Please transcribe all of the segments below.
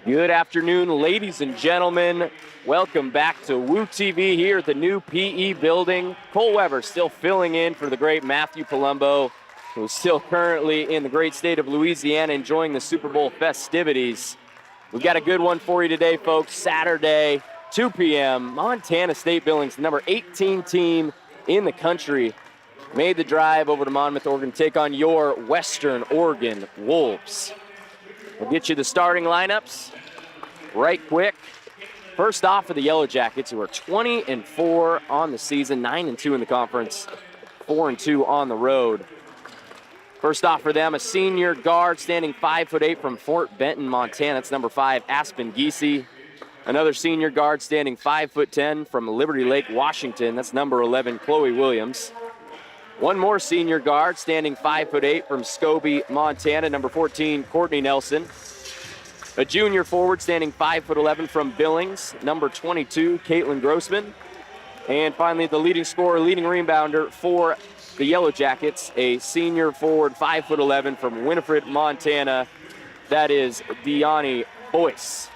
Good afternoon, ladies and gentlemen. Welcome back to Woo TV here at the new PE building. Cole Weber still filling in for the great Matthew Palumbo, who's still currently in the great state of Louisiana enjoying the Super Bowl festivities. We've got a good one for you today, folks. Saturday, 2 p.m., Montana State Billings, the number 18 team in the country, made the drive over to Monmouth, Oregon to take on your Western Oregon Wolves. We'll get you the starting lineups right quick. First off for the Yellow Jackets, who are 20-4 on the season, 9-2 in the conference, 4-2 on the road. First off for them, a senior guard standing 5'8" from Fort Benton, Montana. That's number 5, Aspen Giese. Another senior guard standing 5'10" from Liberty Lake, Washington. That's number 11, Chloe Williams. One more senior guard standing 5'8" from Scobie, Montana, number 14, Courtney Nelson. A junior forward standing 5'11" from Billings, number 22, Caitlin Grossman. And finally, the leading scorer, leading rebounder for the Yellow Jackets, a senior forward 5'11" from Winifred, Montana. That is Deani Boyce.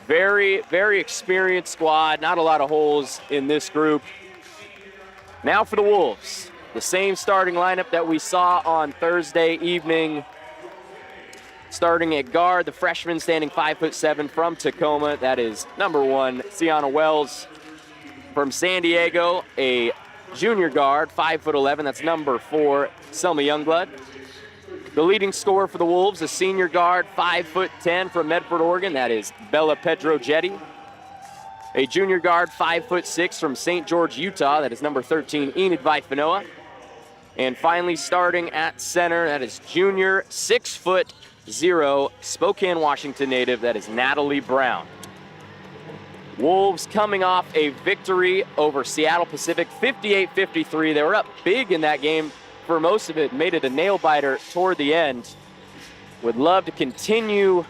Very, very experienced squad. Not a lot of holes in this group. Now for the Wolves, the same starting lineup that we saw on Thursday evening. Starting at guard, the freshman standing 5'7" from Tacoma. That is number 1, Sienna Wells. From San Diego, a junior guard, 5'11". That's number 4, Selma Youngblood. The leading scorer for the Wolves, a senior guard, 5'10" from Medford, Oregon. That is Bella Pedrogetti. A junior guard, 5'6" from St. George, Utah. That is number 13, Enid Vaifanoa. And finally, starting at center, that is junior, 6'0", Spokane, Washington native. That is Natalie Brown. Wolves coming off a victory over Seattle Pacific, 58-53. They were up big in that game for most of it, made it a nail-biter toward the end. Would love to continue,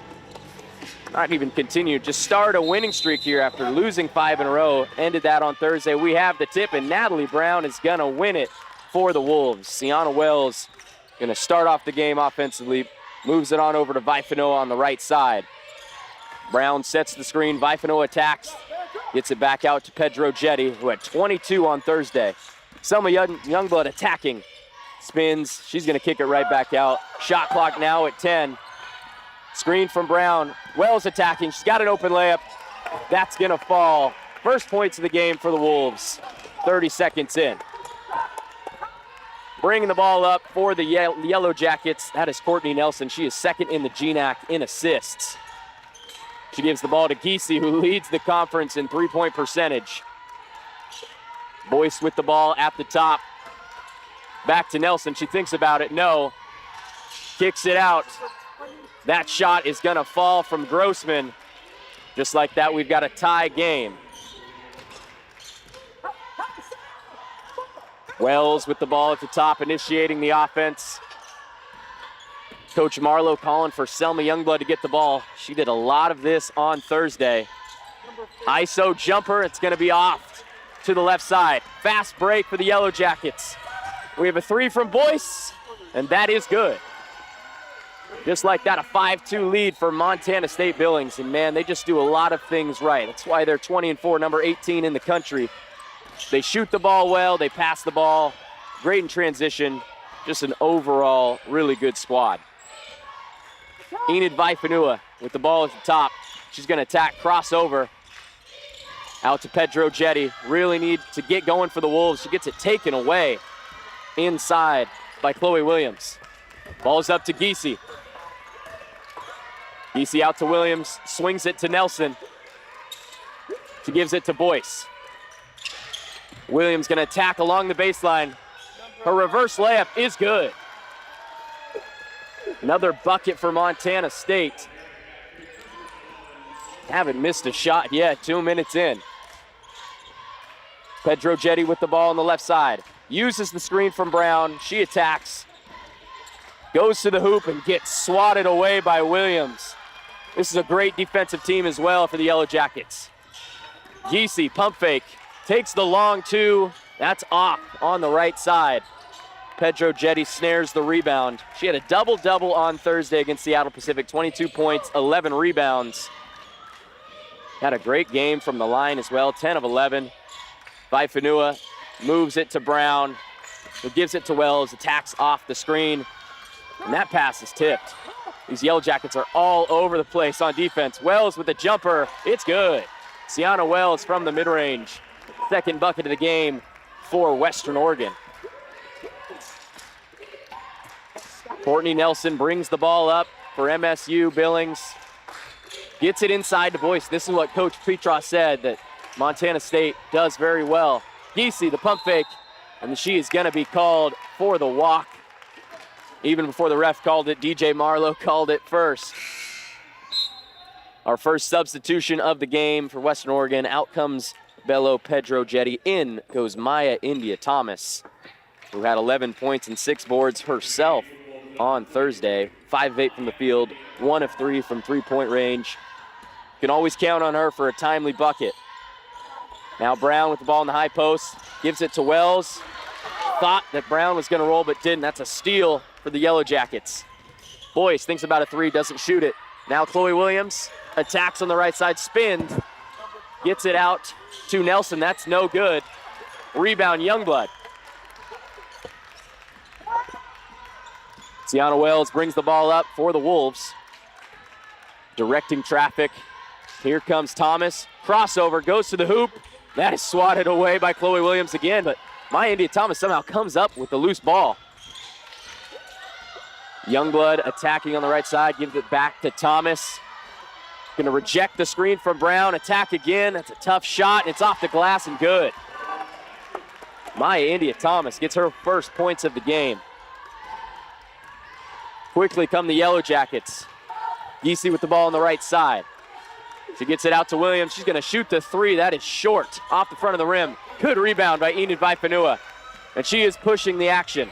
not even continue, just start a winning streak here after losing 5 in a row. Ended that on Thursday. We have the tip, and Natalie Brown is going to win it for the Wolves. Sienna Wells going to start off the game offensively, moves it on over to Vaifanoa on the right side. Brown sets the screen. Vaifanoa attacks, gets it back out to Pedrogetti, who had 22 on Thursday. Selma Youngblood attacking, spins. She's going to kick it right back out. Shot clock now at 10. Screen from Brown. Wells attacking. She's got an open layup. That's going to fall. First points of the game for the Wolves. 30 seconds in. Bringing the ball up for the Yellow Jackets. That is Courtney Nelson. She is second in the GNAC in assists. She gives the ball to Giese, who leads the conference in three-point percentage. Boyce with the ball at the top. Back to Nelson. She thinks about it. No. Kicks it out. That shot is going to fall from Grossman. Just like that, we've got a tie game. Wells with the ball at the top, initiating the offense. Coach Marlowe calling for Selma Youngblood to get the ball. She did a lot of this on Thursday. ISO jumper, it's going to be off to the left side. Fast break for the Yellow Jackets. We have a 3 from Boyce, and that is good. Just like that, a 5-2 lead for Montana State Billings. And man, they just do a lot of things right. That's why they're 20-4, number 18 in the country. They shoot the ball well, they pass the ball, great in transition. Just an overall really good squad. Enid Vaifanoa with the ball at the top. She's going to attack, crossover. Out to Pedrogetti. Really need to get going for the Wolves. She gets it taken away inside by Chloe Williams. Ball's up to Giese. Giese out to Williams, swings it to Nelson. She gives it to Boyce. Williams going to attack along the baseline. Her reverse layup is good. Another bucket for Montana State. Haven't missed a shot yet, 2 minutes in. Pedrogetti with the ball on the left side. Uses the screen from Brown. She attacks. Goes to the hoop and gets swatted away by Williams. This is a great defensive team as well for the Yellow Jackets. Giese, pump fake, takes the long 2 That's off on the right side. Pedro Jetty snares the rebound. She had a double-double on Thursday against Seattle Pacific, 22 points, 11 rebounds. Had a great game from the line as well, 10 of 11. Vaifanua moves it to Brown, who gives it to Wells, attacks off the screen, and that pass is tipped. These Yellow Jackets are all over the place on defense. Wells with the jumper, it's good. Sienna Wells from the mid-range. Second bucket of the game for Western Oregon. Courtney Nelson brings the ball up for MSU Billings. Gets it inside to Boyce. This is what Coach Petros said that Montana State does very well. Giese, the pump fake, and she is going to be called for the walk. Even before the ref called it, DJ Marlowe called it first. Our first substitution of the game for Western Oregon. Out comes Bello Pedro Jetty. In goes Maya India Thomas, who had 11 points and 6 boards herself on Thursday. 5 of 8 from the field, 1 of 3 from three-point range. Can always count on her for a timely bucket. Now Brown with the ball in the high post, gives it to Wells. Thought that Brown was gonna roll, but didn't. That's a steal for the Yellow Jackets. Boyce thinks about a 3, doesn't shoot it. Now Chloe Williams attacks on the right side, spins, gets it out to Nelson. That's no good. Rebound, Youngblood. Sienna Wells brings the ball up for the Wolves. Directing traffic. Here comes Thomas. Crossover, goes to the hoop. That is swatted away by Chloe Williams again, but Maya India Thomas somehow comes up with the loose ball. Youngblood attacking on the right side, gives it back to Thomas. Gonna reject the screen from Brown, attack again. That's a tough shot, and it's off the glass and good. Maya India Thomas gets her first points of the game. Quickly come the Yellow Jackets. Giese with the ball on the right side. She gets it out to Williams. She's gonna shoot the 3. That is short, off the front of the rim. Good rebound by Enid Vaifanua. And she is pushing the action.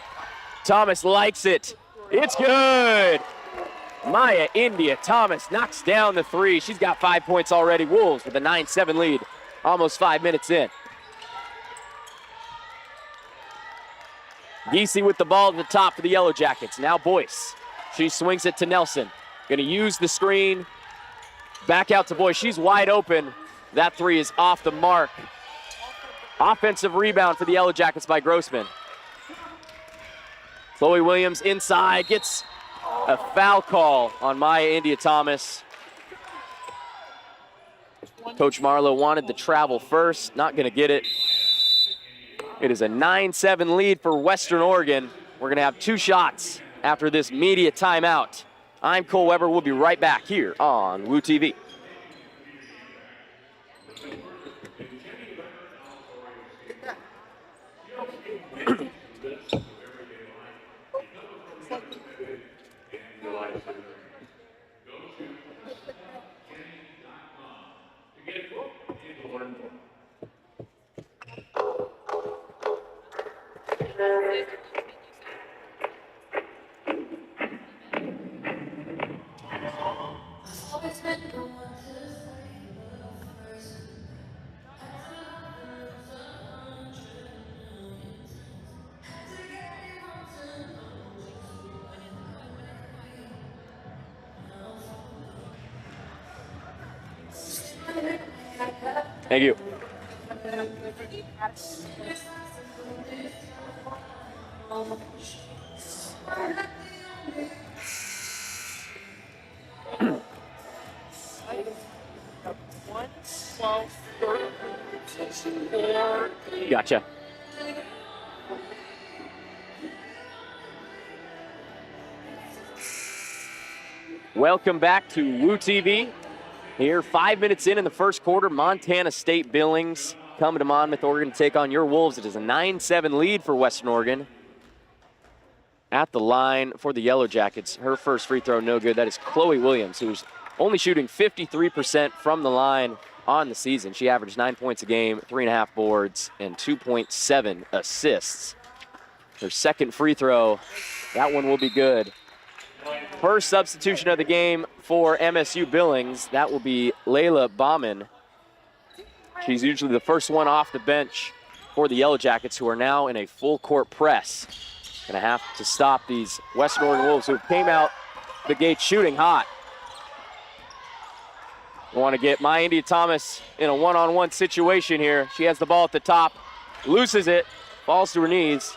Thomas likes it. It's good. Maya India Thomas knocks down the 3. She's got 5 points already. Wolves with a 9-7 lead, almost 5 minutes in. Giese with the ball at the top for the Yellow Jackets. Now Boyce. She swings it to Nelson. Gonna use the screen. Back out to Boyce. She's wide open. That 3 is off the mark. Offensive rebound for the Yellow Jackets by Grossman. Chloe Williams inside, gets a foul call on Maya India Thomas. Coach Marlowe wanted the travel first, not gonna get it. It is a 9-7 lead for Western Oregon. We're gonna have 2 shots after this media timeout. I'm Cole Weber. We'll be right back here on Woo TV. Thank you. Gotcha. Welcome back to Woo TV. Here, 5 minutes in the first quarter, Montana State Billings coming to Monmouth, Oregon to take on your Wolves. It is a 9-7 lead for Western Oregon. At the line for the Yellow Jackets, her first free throw no good. That is Chloe Williams, who's only shooting 53% from the line on the season. She averaged 9 points a game, 3.5 boards, and 2.7 assists. Her second free throw, that one will be good. First substitution of the game for MSU Billings, that will be Layla Bauman. She's usually the first one off the bench for the Yellow Jackets, who are now in a full court press. Gonna have to stop these Western Oregon Wolves who came out the gate shooting hot. We want to get my India Thomas in a one-on-one situation here. She has the ball at the top, loses it, falls to her knees.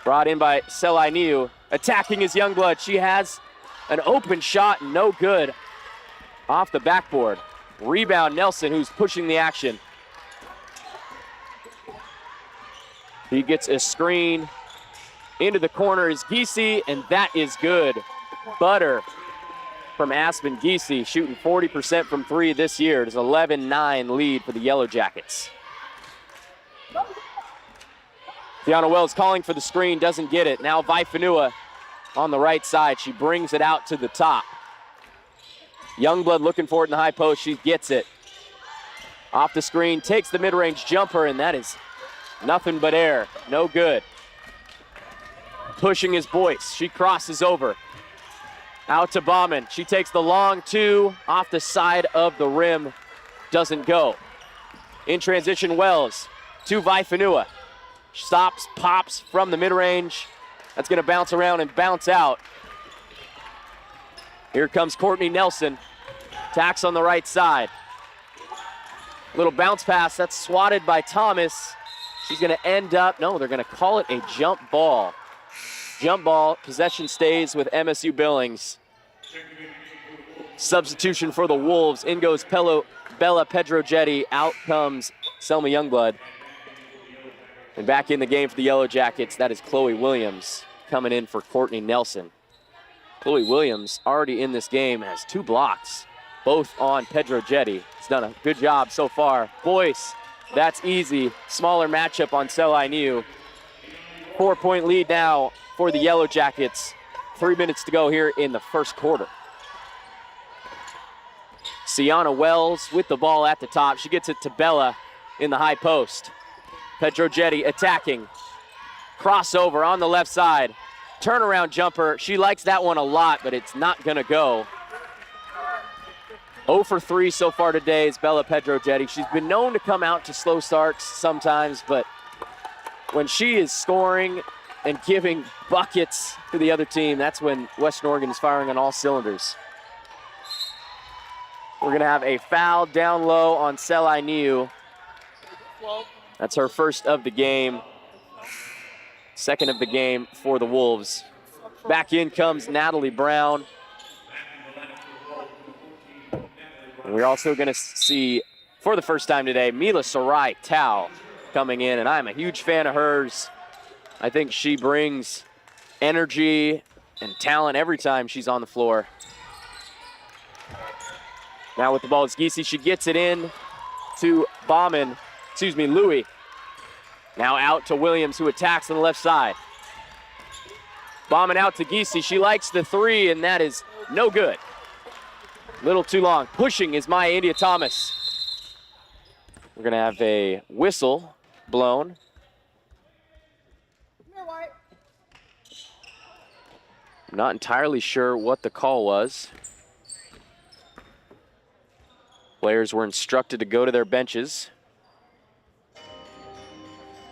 Brought in by Selai Niu, attacking his Youngblood. She has an open shot, no good. Off the backboard. Rebound Nelson, who's pushing the action. He gets a screen. Into the corner is Giese, and that is good. Butter from Aspen Giese, shooting 40% from three this year. It's an 11-9 lead for the Yellow Jackets. Tiana Wells calling for the screen, doesn't get it. Now Vaifanua on the right side. She brings it out to the top. Youngblood looking for it in the high post. She gets it. Off the screen, takes the mid-range jumper, and that is nothing but air. No good. Pushing is Boyce. She crosses over. Out to Bauman. She takes the long two off the side of the rim. Doesn't go. In transition, Wells to Vaifanua. Stops, pops from the mid-range. That's going to bounce around and bounce out. Here comes Courtney Nelson. Tacks on the right side. Little bounce pass. That's swatted by Thomas. She's going to end up, no, they're going to call it a jump ball. Jump ball. Possession stays with MSU Billings. Substitution for the Wolves. In goes Bella Pedrogetti. Out comes Selma Youngblood. And back in the game for the Yellow Jackets, that is Chloe Williams coming in for Courtney Nelson. Chloe Williams, already in this game, has 2 blocks, both on Pedrogetti. He's done a good job so far. Boyce, that's easy. Smaller matchup on Selai Niu. 4-point lead now for the Yellow Jackets. 3 minutes to go here in the first quarter. Sienna Wells with the ball at the top. She gets it to Bella in the high post. Pedrogetti attacking. Crossover on the left side. Turnaround jumper. She likes that one a lot, but it's not going to go. 0 for 3 so far today is Bella Pedrogetti. She's been known to come out to slow starts sometimes, but when she is scoring and giving buckets to the other team, that's when Western Oregon is firing on all cylinders. We're going to have a foul down low on Selai Niu. That's her first of the game. Second of the game for the Wolves. Back in comes Natalie Brown. And we're also going to see, for the first time today, Mila Sarai Tao coming in, and I'm a huge fan of hers. I think she brings energy and talent every time she's on the floor. Now with the ball, it's Giese. She gets it in to Louis. Now out to Williams, who attacks on the left side. Bauman out to Giese. She likes the three, and that is no good. Little too long. Pushing is Maya India Thomas. We're going to have a whistle blown. I'm not entirely sure what the call was. Players were instructed to go to their benches.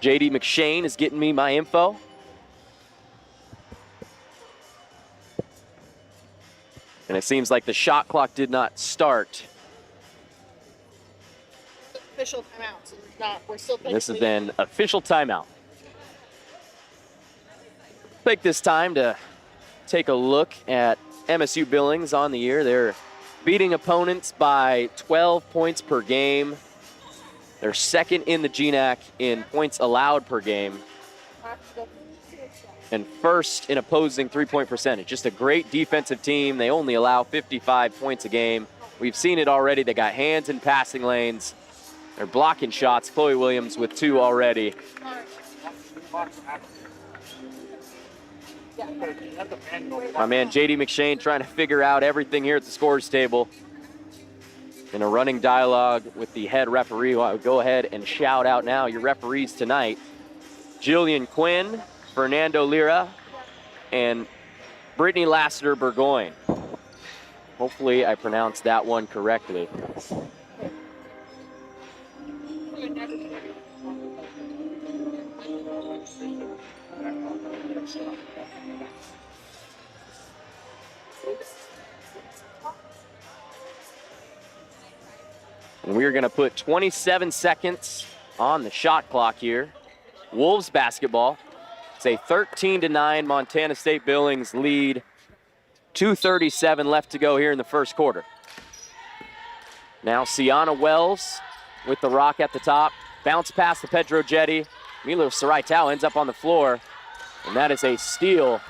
JD McShane is getting me my info. And it seems like the shot clock did not start. Official timeout, so we're still This is an official timeout. Take this time to take a look at MSU Billings on the year. They're beating opponents by 12 points per game. They're second in the GNAC in points allowed per game. And first in opposing three-point percentage. Just a great defensive team. They only allow 55 points a game. We've seen it already. They got hands in passing lanes. They're blocking shots. Chloe Williams with 2 already. My man JD McShane trying to figure out everything here at the scores table. In a running dialogue with the head referee. Well, I would go ahead and shout out now your referees tonight. Jillian Quinn, Fernando Lira, and Brittany Lassiter Burgoyne. Hopefully I pronounced that one correctly. And we're going to put 27 seconds on the shot clock here. Wolves basketball. It's a 13-9 Montana State Billings lead. 2:37 left to go here in the first quarter. Now Sienna Wells with the rock at the top. Bounce pass to Pedro Jetty. Milo Saraitao ends up on the floor. And that is a steal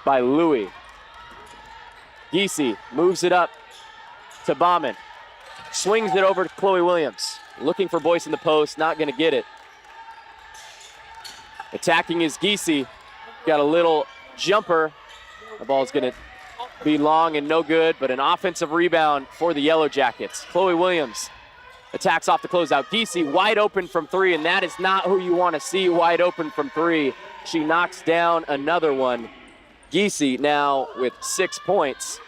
by Louis. Giese moves it up to Bauman. Swings it over to Chloe Williams. Looking for Boyce in the post, not gonna get it. Attacking is Giese. Got a little jumper. The ball's gonna be long and no good, but an offensive rebound for the Yellow Jackets. Chloe Williams attacks off the closeout. Giese wide open from three, and that is not who you want to see wide open from three. She knocks down another one. Giese now with 6 points.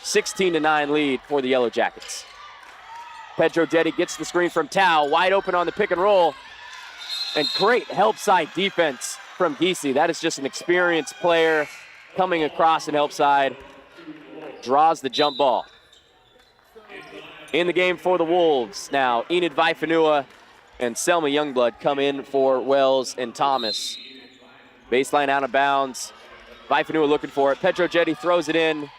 16-9 lead for the Yellow Jackets. Pedro Jetty gets the screen from Tao, wide open on the pick and roll. And great help side defense from Giese. That is just an experienced player coming across and help side. Draws the jump ball. In the game for the Wolves now, Enid Vaifanua and Selma Youngblood come in for Wells and Thomas. Baseline out of bounds. Vaifanua looking for it. Pedro Jetty throws it in.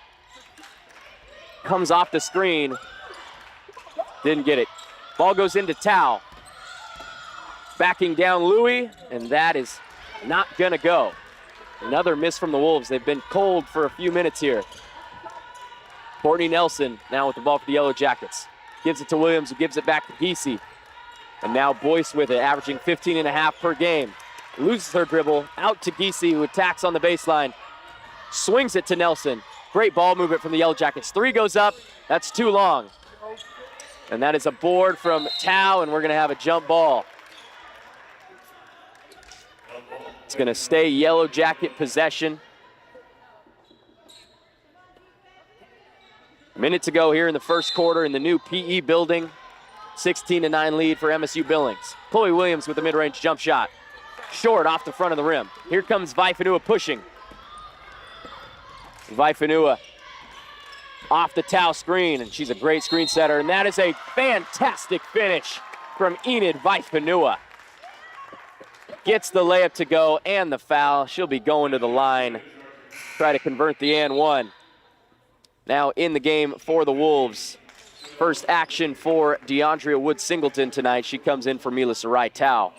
Comes off the screen. Didn't get it. Ball goes into Tao. Backing down Louis, and that is not gonna go. Another miss from the Wolves. They've been cold for a few minutes here. Courtney Nelson now with the ball for the Yellow Jackets. Gives it to Williams, who gives it back to Giese. And now Boyce with it, averaging 15.5 per game. Loses her dribble, out to Giese, who attacks on the baseline. Swings it to Nelson. Great ball movement from the Yellow Jackets. Three goes up, that's too long. And that is a board from Tao, and we're gonna have a jump ball. It's gonna stay Yellow Jacket possession. Minute to go here in the first quarter in the new PE building. 16-9 lead for MSU Billings. Chloe Williams with a mid-range jump shot. Short off the front of the rim. Here comes Vaifanua pushing. Vaifanua off the Tao screen, and she's a great screen setter, and that is a fantastic finish from Enid Vaifanua. Gets the layup to go and the foul. She'll be going to the line. Try to convert the and one. Now in the game for the Wolves. First action for DeAndrea Wood-Singleton tonight. She comes in for Mila Sarai-Tao.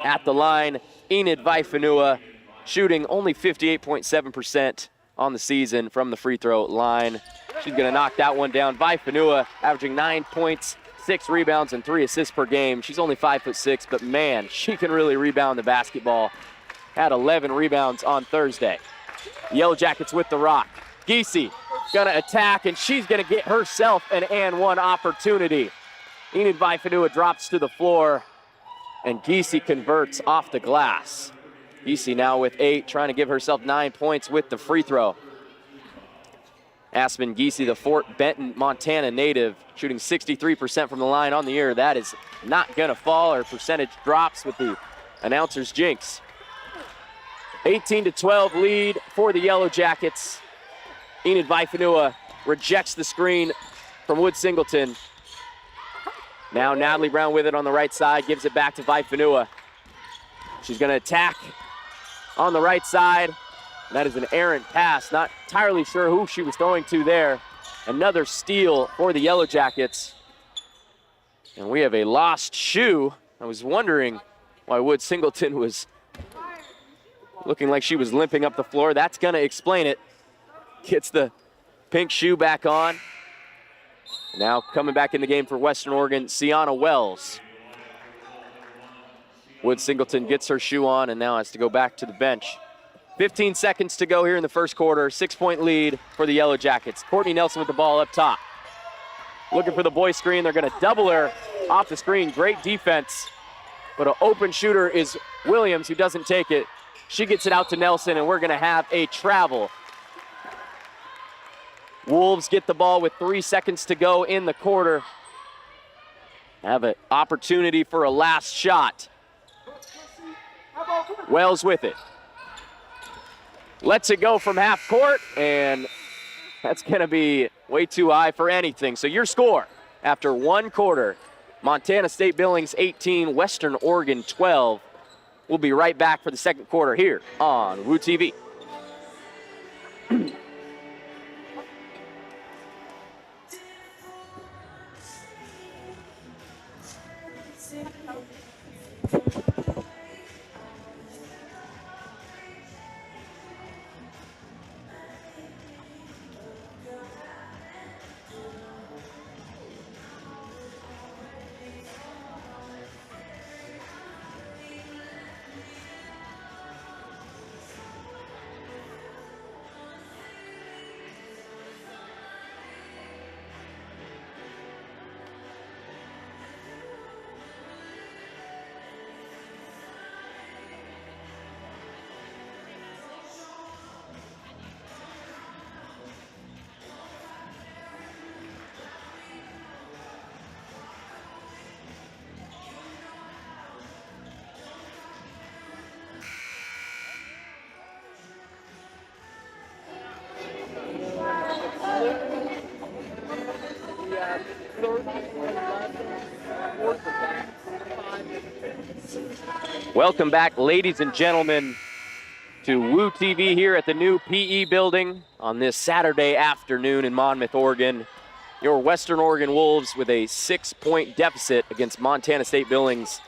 At the line, Enid Vaifanua shooting only 58.7% on the season from the free throw line. She's gonna knock that one down. Vaifanua averaging 9 points, 6 rebounds, and 3 assists per game. She's only 5'6", but man, she can really rebound the basketball. Had 11 rebounds on Thursday. The Yellow Jackets with the rock. Giese gonna attack, and she's gonna get herself an and one opportunity. Enid Vaifanua drops to the floor, and Giese converts off the glass. Giese now with 8, trying to give herself 9 points with the free throw. Aspen Giese, the Fort Benton, Montana native, shooting 63% from the line on the year. That is not gonna fall. Her percentage drops with the announcer's jinx. 18-12 lead for the Yellow Jackets. Enid Vaifanua rejects the screen from Wood-Singleton. Now Natalie Brown with it on the right side, gives it back to Vaifanua. She's gonna attack on the right side. That is an errant pass. Not entirely sure who she was throwing to there. Another steal for the Yellow Jackets. And we have a lost shoe. I was wondering why Wood-Singleton was looking like she was limping up the floor. That's gonna explain it. Gets the pink shoe back on. Now coming back in the game for Western Oregon, Sienna Wells. Wood-Singleton gets her shoe on and now has to go back to the bench. 15 seconds to go here in the first quarter. 6-point lead for the Yellow Jackets. Courtney Nelson with the ball up top. Looking for the Boyce screen. They're gonna double her off the screen. Great defense. But an open shooter is Williams, who doesn't take it. She gets it out to Nelson, and we're gonna have a travel. Wolves get the ball with 3 seconds to go in the quarter. Have an opportunity for a last shot. Wells with it. Lets it go from half court, and That's going to be way too high for anything. So your score after one quarter, Montana State Billings 18, Western Oregon 12. We'll be right back for the second quarter here on Woo TV. Welcome back, ladies and gentlemen, to Woo TV here at the new PE building on this Saturday afternoon in Monmouth, Oregon. Your Western Oregon Wolves with a 6-point deficit against Montana State Billings,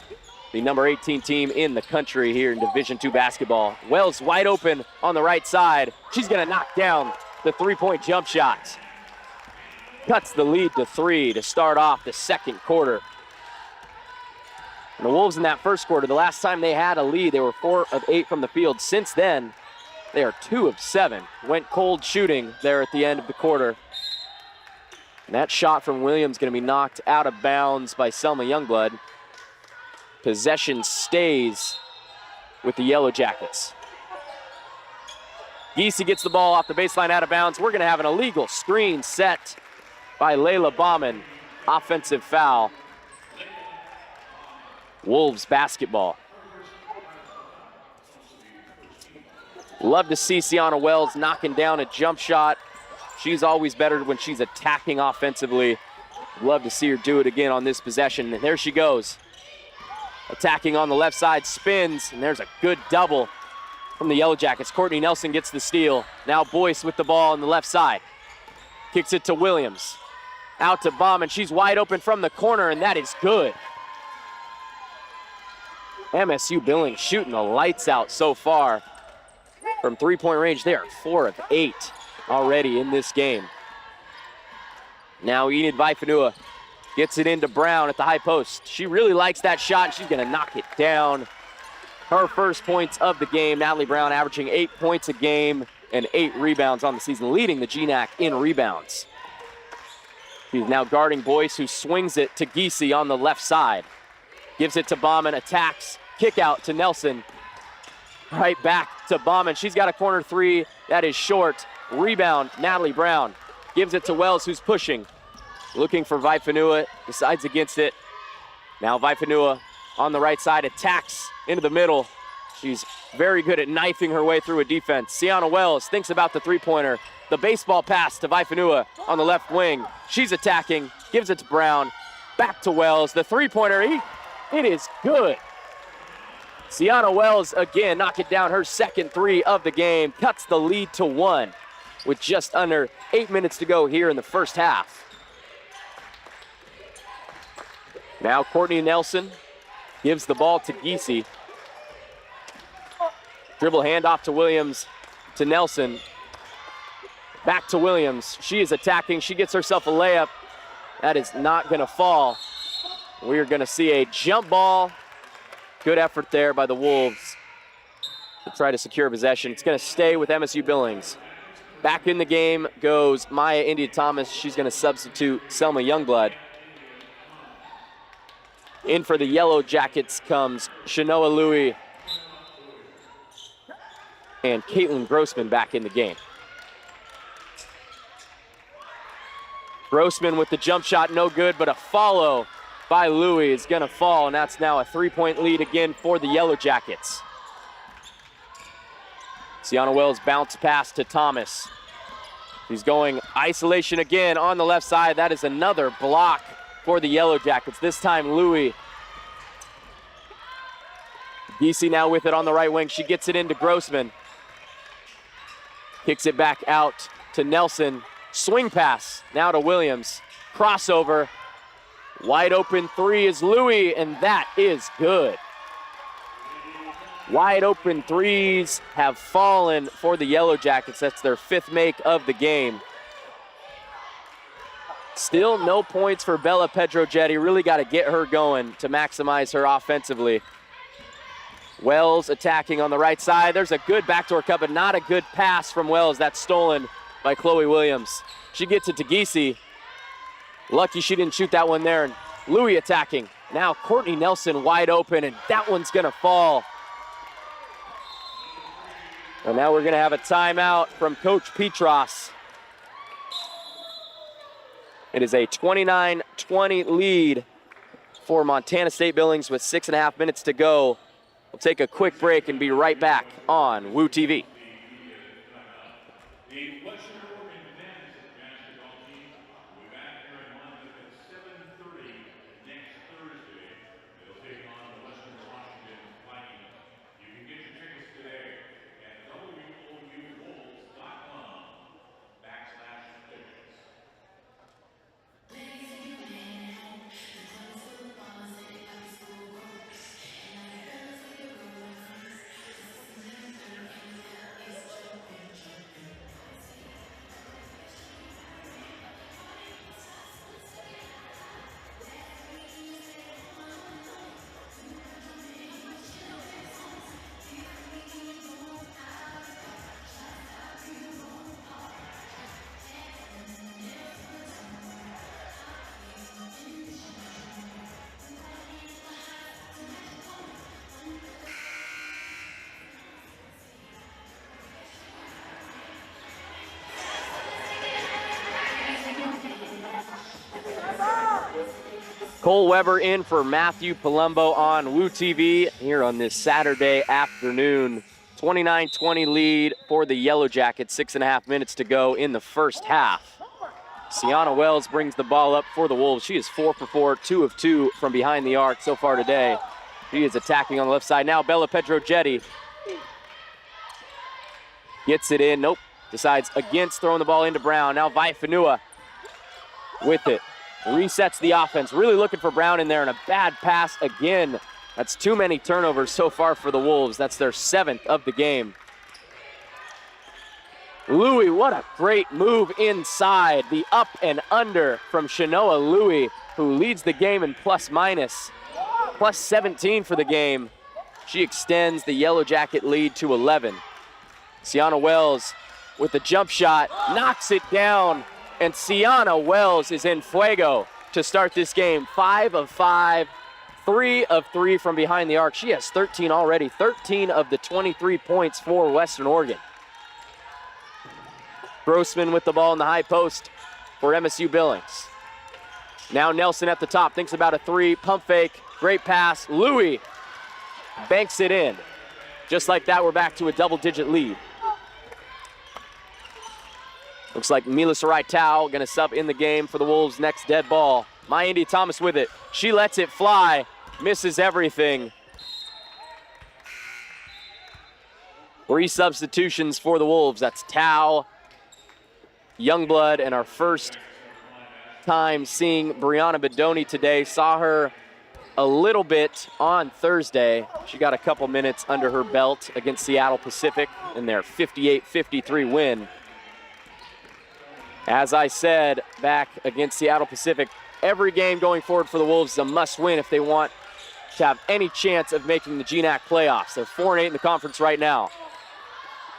the number 18 team in the country here in Division II basketball. Wells wide open on the right side. She's going to knock down the three-point jump shot. Cuts the lead to 3 to start off the second quarter. And the Wolves in that first quarter, the last time they had a lead, they were 4 of 8 from the field. Since then, they are 2 of 7. Went cold shooting there at the end of the quarter. And that shot from Williams going to be knocked out of bounds by Selma Youngblood. Possession stays with the Yellow Jackets. Giese gets the ball off the baseline out of bounds. We're going to have an illegal screen set by Layla Bauman. Offensive foul. Wolves basketball. Love to see Sienna Wells knocking down a jump shot. She's always better when she's attacking offensively. Love to see her do it again on this possession. And there she goes. Attacking on the left side, spins, and there's a good double from the Yellow Jackets. Courtney Nelson gets the steal. Now Boyce with the ball on the left side. Kicks it to Williams. Out to Bauman. She's wide open from the corner, and that is good. MSU Billings shooting the lights out so far. From three-point range, they are 4 of 8 already in this game. Now Enid Vaifanua gets it into Brown at the high post. She really likes that shot. She's going to knock it down. Her first points of the game. Natalie Brown averaging 8 points a game and 8 rebounds on the season, leading the GNAC in rebounds. She's now guarding Boyce, who swings it to Giese on the left side. Gives it to Bauman, attacks, kick out to Nelson. Right back to Bauman. She's got a corner 3. That is short. Rebound, Natalie Brown. Gives it to Wells, who's pushing. Looking for Vaifanua, decides against it. Now Vaifanua on the right side, attacks into the middle. She's very good at knifing her way through a defense. Sienna Wells thinks about the three-pointer. The baseball pass to Vaifanua on the left wing. She's attacking, gives it to Brown. Back to Wells, the three-pointer, it is good. Sienna Wells again knocking down her second 3 of the game, cuts the lead to 1 with just under 8 minutes to go here in the first half. Now Courtney Nelson gives the ball to Giese. Dribble handoff to Williams, to Nelson. Back to Williams. She is attacking. She gets herself a layup. That is not going to fall. We are going to see a jump ball. Good effort there by the Wolves to try to secure possession. It's going to stay with MSU Billings. Back in the game goes Maya India Thomas. She's going to substitute Selma Youngblood. In for the Yellow Jackets comes Shanoa Louie and Caitlin Grossman back in the game. Grossman with the jump shot, no good, but a follow by Louie is going to fall, and that's now a 3-point lead again for the Yellow Jackets. Sienna Wells bounce pass to Thomas. She's going isolation again on the left side. That is another block for the Yellow Jackets. This time, Louis. Giese now with it on the right wing. She gets it into Grossman. Kicks it back out to Nelson. Swing pass now to Williams. Crossover. Wide open three is Louis, and that is good. Wide open threes have fallen for the Yellow Jackets. That's their 5th make of the game. Still no points for Bella Pedrogetti. Really got to get her going to maximize her offensively. Wells attacking on the right side. There's a good backdoor cut, but not a good pass from Wells. That's stolen by Chloe Williams. She gets it to Giese. Lucky she didn't shoot that one there. And Louis attacking. Now Courtney Nelson wide open, and that one's going to fall. And now we're going to have a timeout from Coach Petros. It is a 29-20 lead for Montana State Billings with 6.5 minutes to go. We'll take a quick break and be right back on Woo TV. Cole Weber in for Matthew Palumbo on Woo TV here on this Saturday afternoon. 29-20 lead for the Yellow Jackets. 6.5 minutes to go in the first half. Sienna Wells brings the ball up for the Wolves. She is 4 for 4, 2 of 2 from behind the arc so far today. She is attacking on the left side. Now Bella Pedrogetti gets it in. Nope. Decides against throwing the ball into Brown. Now Vaifanua with it. Resets the offense. Really looking for Brown in there, and a bad pass again. That's too many turnovers so far for the Wolves. That's their 7th of the game. Louis, what a great move inside. The up and under from Shanoa Louis, who leads the game in plus minus. Plus 17 for the game. She extends the Yellow Jacket lead to 11. Sienna Wells with the jump shot, knocks it down. And Sienna Wells is in fuego to start this game. 5 of 5, 3 of 3 from behind the arc. She has 13 already, 13 of the 23 points for Western Oregon. Grossman with the ball in the high post for MSU Billings. Now Nelson at the top, thinks about a 3, pump fake, great pass. Louis banks it in. Just like that, we're back to a double-digit lead. Looks like Mila Sarai-Tau going to sub in the game for the Wolves' next dead ball. Indy Thomas with it. She lets it fly, misses everything. 3 substitutions for the Wolves. That's Tau, Youngblood, and our first time seeing Brianna Bedoni today. Saw her a little bit on Thursday. She got a couple minutes under her belt against Seattle Pacific in their 58-53 win. As I said back against Seattle Pacific, every game going forward for the Wolves is a must-win if they want to have any chance of making the GNAC playoffs. They're 4-8 in the conference right now.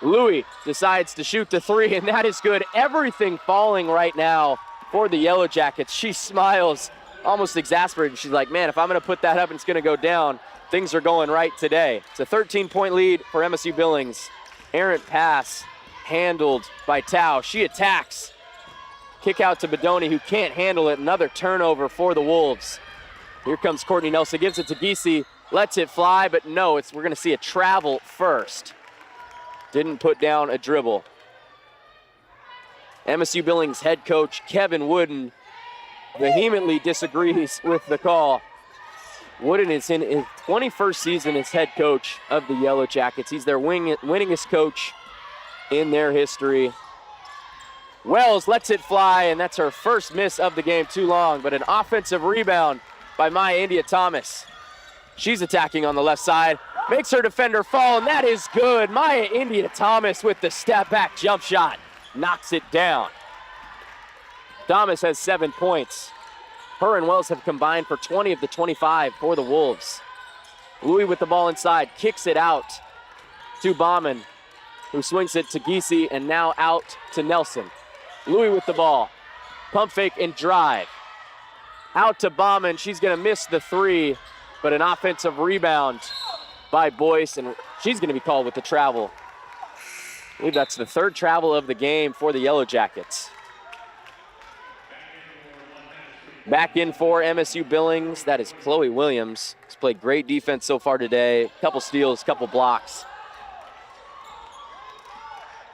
Louis decides to shoot the 3, and that is good. Everything falling right now for the Yellow Jackets. She smiles, almost exasperated. She's like, man, if I'm going to put that up and it's going to go down, things are going right today. It's a 13-point lead for MSU Billings. Errant pass handled by Tau. She attacks. Kick out to Bedoni, who can't handle it. Another turnover for the Wolves. Here comes Courtney Nelson, gives it to Giese, lets it fly, but no, we're going to see a travel first. Didn't put down a dribble. MSU Billings head coach Kevin Wooden vehemently disagrees with the call. Wooden is in his 21st season as head coach of the Yellow Jackets. He's their winningest coach in their history. Wells lets it fly, and that's her first miss of the game. Too long, but an offensive rebound by Maya India Thomas. She's attacking on the left side, makes her defender fall, and that is good. Maya India Thomas with the step back jump shot, knocks it down. Thomas has 7 points. Her and Wells have combined for 20 of the 25 for the Wolves. Louis with the ball inside, kicks it out to Bauman, who swings it to Giese, and now out to Nelson. Louis with the ball, pump fake and drive. Out to Bauman, she's gonna miss the three, but an offensive rebound by Boyce, and she's gonna be called with the travel. I believe that's the third travel of the game for the Yellow Jackets. Back in for MSU Billings, that is Chloe Williams. She's played great defense so far today. Couple steals, couple blocks.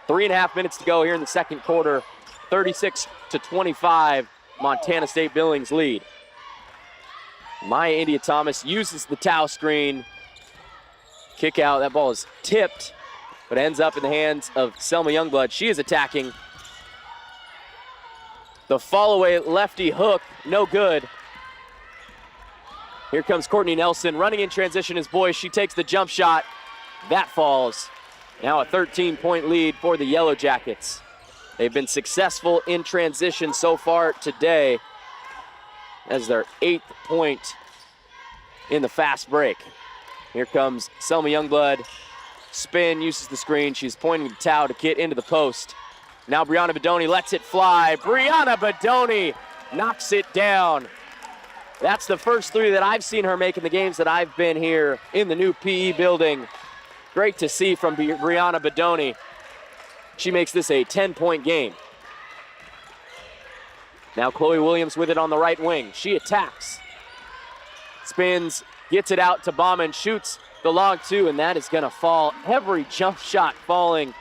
3.5 minutes to go here in the second quarter. 36-25, Montana State Billings lead. Maya India Thomas uses the towel screen. Kick out, that ball is tipped, but ends up in the hands of Selma Youngblood. She is attacking. The fall-away lefty hook, no good. Here comes Courtney Nelson, running in transition is Boyce. She takes the jump shot. That falls. Now a 13-point lead for the Yellow Jackets. They've been successful in transition so far today as their 8th point in the fast break. Here comes Selma Youngblood. Spin, uses the screen. She's pointing to Tao to get into the post. Now Brianna Bedoni lets it fly. Brianna Bedoni knocks it down. That's the first three that I've seen her make in the games that I've been here in the new PE building. Great to see from Brianna Bedoni. She makes this a 10-point game. Now Chloe Williams with it on the right wing. She attacks. Spins, gets it out to Bauman, shoots the long two, and that is gonna fall. Every jump shot falling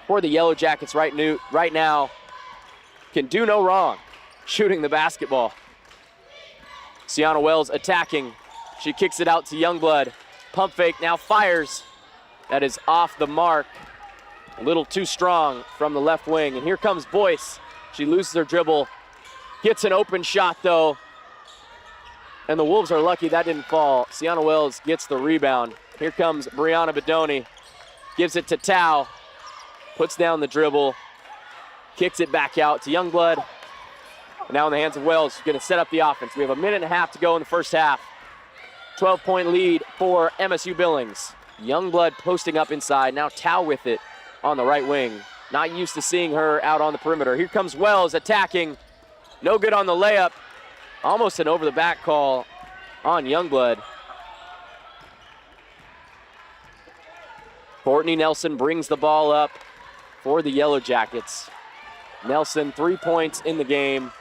for the Yellow Jackets right now. Can do no wrong shooting the basketball. Sienna Wells attacking. She kicks it out to Youngblood. Pump fake, now fires. That is off the mark. A little too strong from the left wing. And here comes Boyce. She loses her dribble. Gets an open shot though. And the Wolves are lucky that didn't fall. Sienna Wells gets the rebound. Here comes Brianna Bedoni. Gives it to Tao. Puts down the dribble. Kicks it back out to Youngblood. Now in the hands of Wells. She's gonna set up the offense. We have a minute and a half to go in the first half. 12-point lead for MSU Billings. Youngblood posting up inside. Now Tao with it on the right wing. Not used to seeing her out on the perimeter. Here comes Wells attacking. No good on the layup. Almost an over-the-back call on Youngblood. Courtney Nelson brings the ball up for the Yellow Jackets. Nelson, 3 points in the game.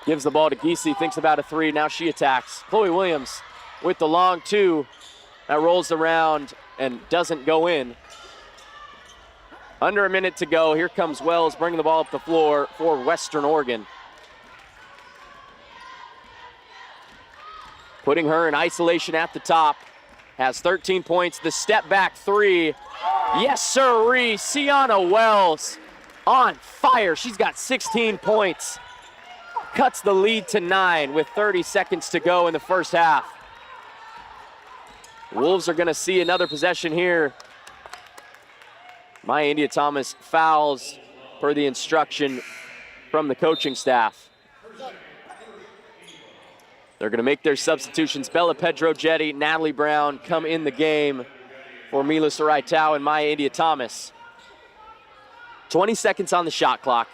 Gives the ball to Giese, thinks about a three, now she attacks. Chloe Williams with the long two. That rolls around and doesn't go in. Under a minute to go. Here comes Wells bringing the ball up the floor for Western Oregon. Putting her in isolation at the top. Has 13 points. The step back three. Yes, sirree. Sienna Wells on fire. She's got 16 points. Cuts the lead to 9 with 30 seconds to go in the first half. Wolves are going to see another possession here. Maya India Thomas fouls per the instruction from the coaching staff. They're going to make their substitutions. Bella Pedro-Jetty, Natalie Brown come in the game for Mila Sarai-Tao and Maya India Thomas. 20 seconds on the shot clock.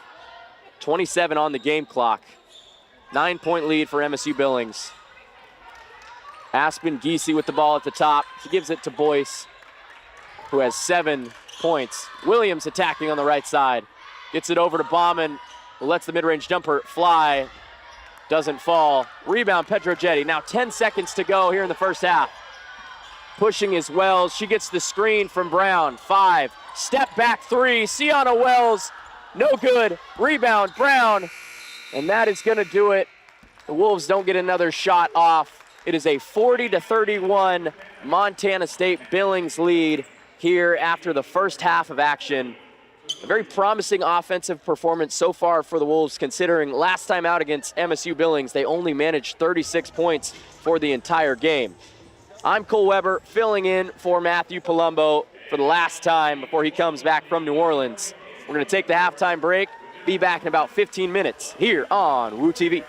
27 on the game clock. 9-point lead for MSU Billings. Aspen Giese with the ball at the top. She gives it to Boyce, who has 7 points. Williams attacking on the right side. Gets it over to Bauman, who lets the mid-range jumper fly. Doesn't fall. Rebound, Pedro-Jetty. Now 10 seconds to go here in the first half. Pushing is Wells. She gets the screen from Brown. 5, Step back three. Sienna Wells, no good. Rebound, Brown. And that is going to do it. The Wolves don't get another shot off. It is a 40-31 Montana State Billings lead here after the first half of action. A very promising offensive performance so far for the Wolves, considering last time out against MSU Billings, they only managed 36 points for the entire game. I'm Cole Weber, filling in for Matthew Palumbo for the last time before he comes back from New Orleans. We're going to take the halftime break, be back in about 15 minutes here on Woo TV.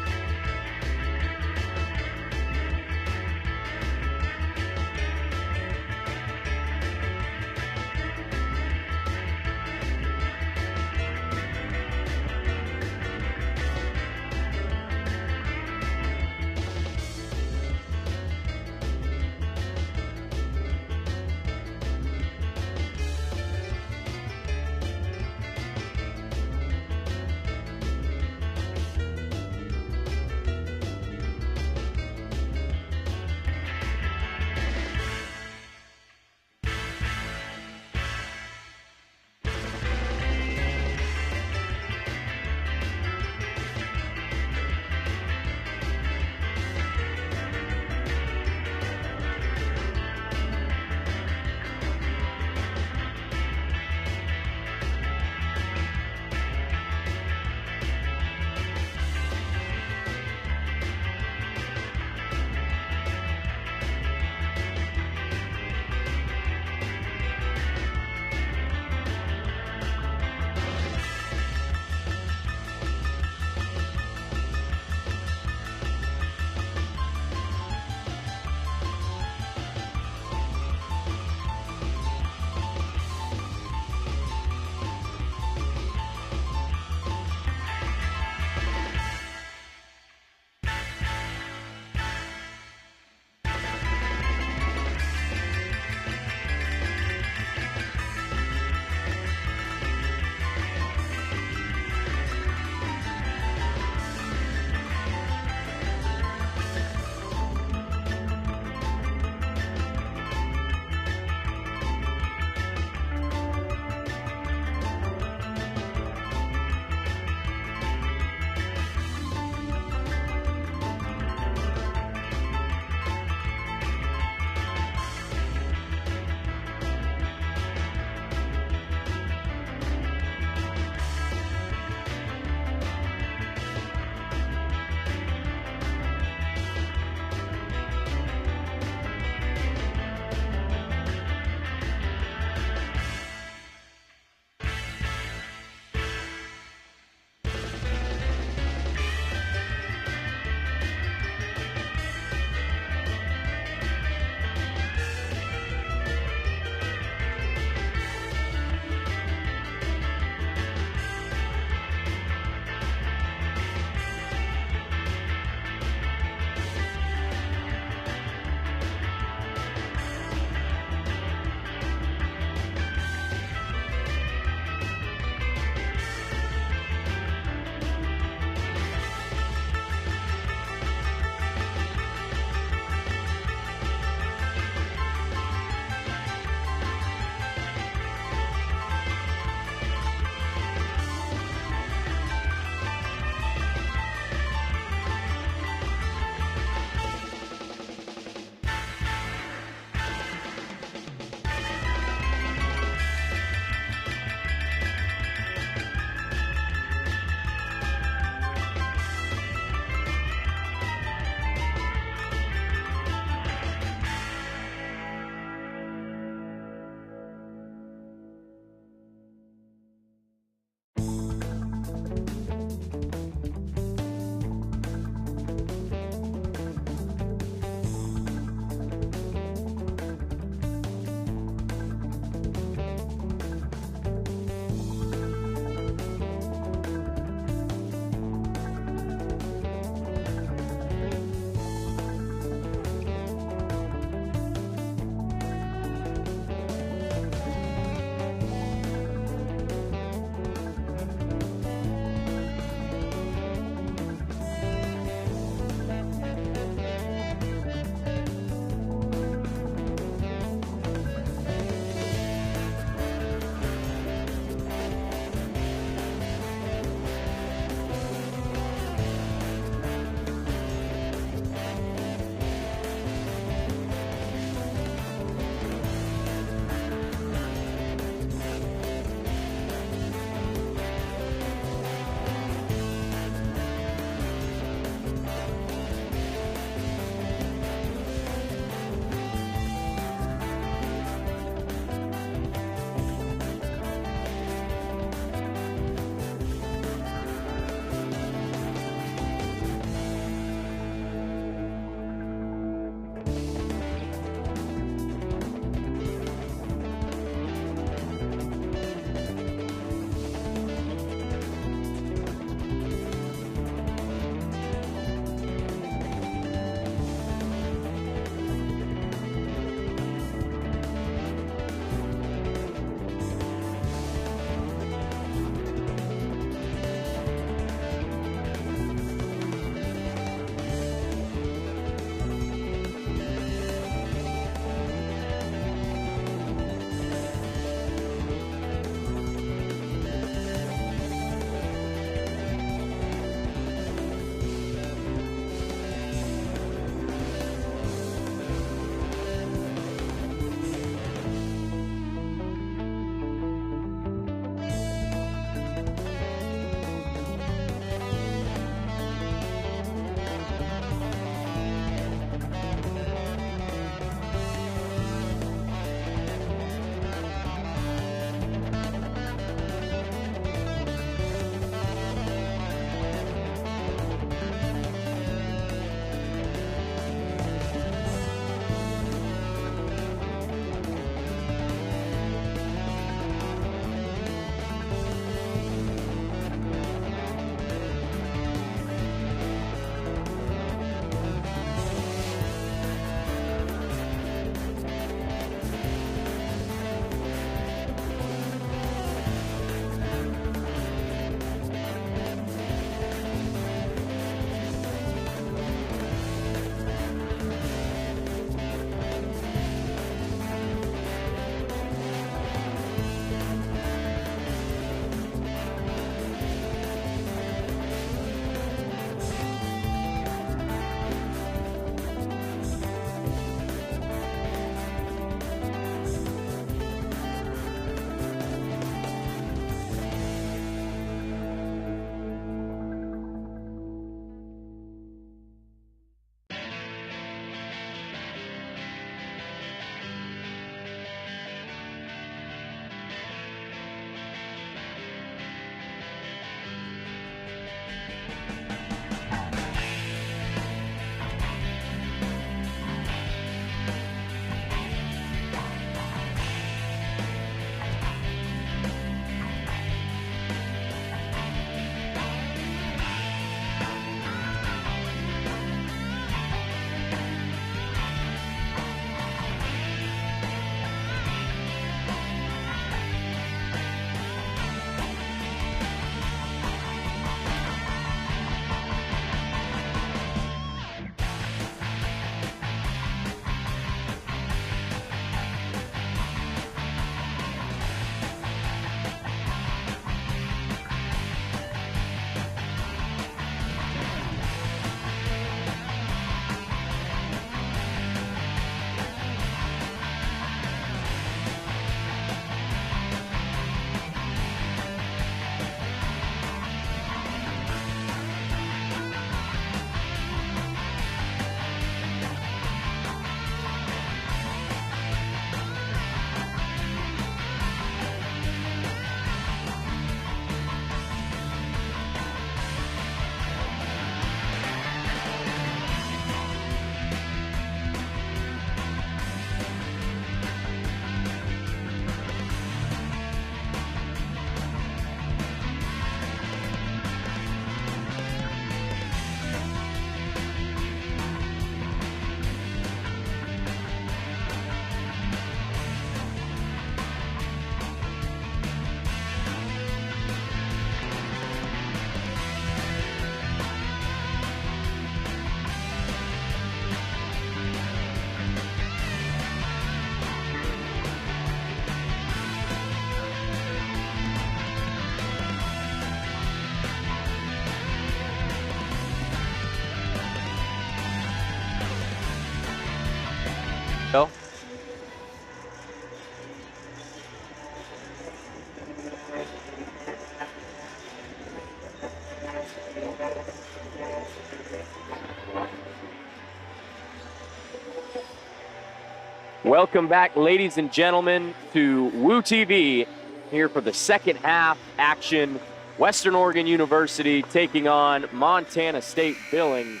Welcome back, ladies and gentlemen, to Woo TV here for the second half action. Western Oregon University taking on Montana State Billings.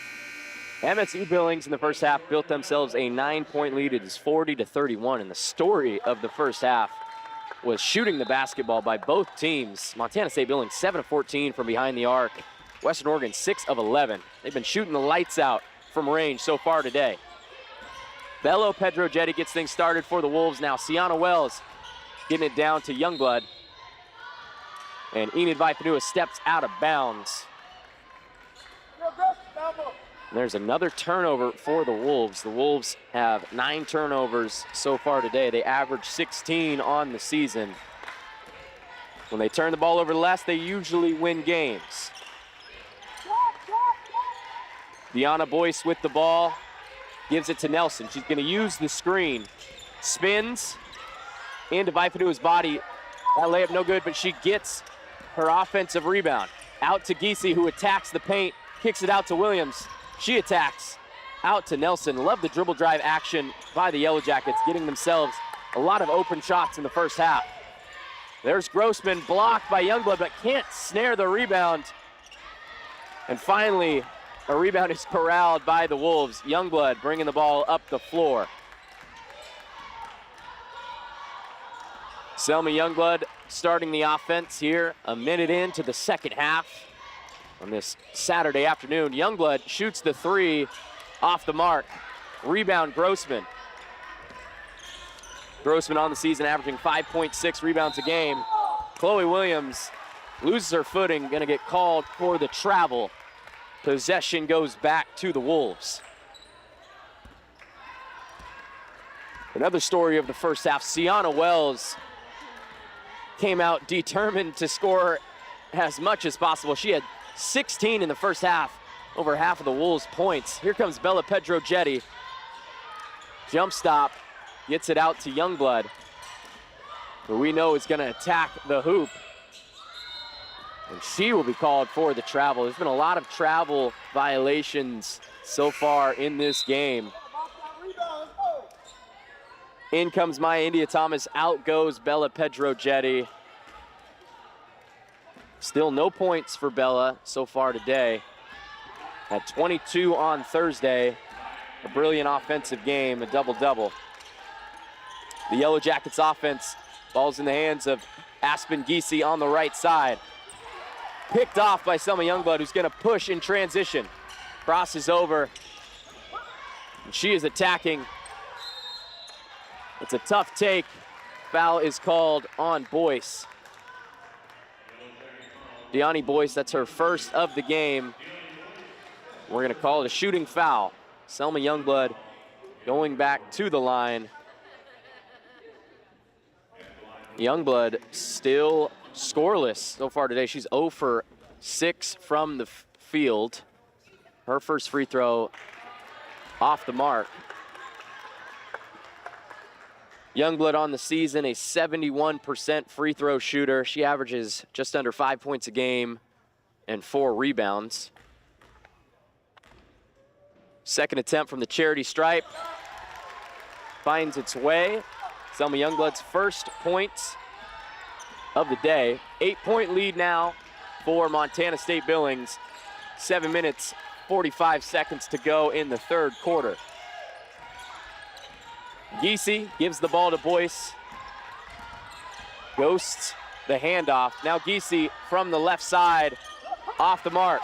MSU Billings in the first half built themselves a 9-point lead. It is 40-31, and the story of the first half was shooting the basketball by both teams. Montana State Billings 7 of 14 from behind the arc. Western Oregon 6 of 11. They've been shooting the lights out from range so far today. Bello Pedrogetti gets things started for the Wolves now. Sienna Wells getting it down to Youngblood. And Enid Vaipanua steps out of bounds. And there's another turnover for the Wolves. The Wolves have 9 turnovers so far today. They average 16 on the season. When they turn the ball over less, they usually win games. Deanna Boyce with the ball. Gives it to Nelson. She's going to use the screen. Spins into Vaipanua's body. That layup no good, but she gets her offensive rebound. Out to Giese, who attacks the paint. Kicks it out to Williams. She attacks. Out to Nelson. Love the dribble drive action by the Yellow Jackets, getting themselves a lot of open shots in the first half. There's Grossman, blocked by Youngblood, but can't snare the rebound. And finally, a rebound is corralled by the Wolves. Youngblood bringing the ball up the floor. Selma Youngblood starting the offense here a minute into the second half on this Saturday afternoon. Youngblood shoots the 3 off the mark. Rebound Grossman. Grossman on the season averaging 5.6 rebounds a game. Chloe Williams loses her footing, gonna get called for the travel. Possession goes back to the Wolves. Another story of the first half, Sienna Wells came out determined to score as much as possible. She had 16 in the first half, over half of the Wolves' points. Here comes Bella Pedrogetti. Jump stop, gets it out to Youngblood, who we know is gonna attack the hoop. And she will be called for the travel. There's been a lot of travel violations so far in this game. In comes Maya India Thomas, out goes Bella Pedrogetti. Still no points for Bella so far today. Had 22 on Thursday. A brilliant offensive game, a double-double. The Yellow Jackets offense, ball's in the hands of Aspen Giese on the right side. Picked off by Selma Youngblood, who's gonna push in transition. Crosses over, and she is attacking. It's a tough take. Foul is called on Boyce. Deani Boyce, that's her first of the game. We're gonna call it a shooting foul. Selma Youngblood going back to the line. Youngblood still scoreless so far today. She's 0 for 6 from the field. Her first free throw off the mark. Youngblood on the season, a 71% free throw shooter. She averages just under 5 points a game and 4 rebounds. Second attempt from the charity stripe. Finds its way. Selma Youngblood's first points of the day. 8-point lead now for Montana State Billings. 7 minutes, 45 seconds to go in the third quarter. Giese gives the ball to Boyce. Ghosts the handoff. Now Giese from the left side, off the mark.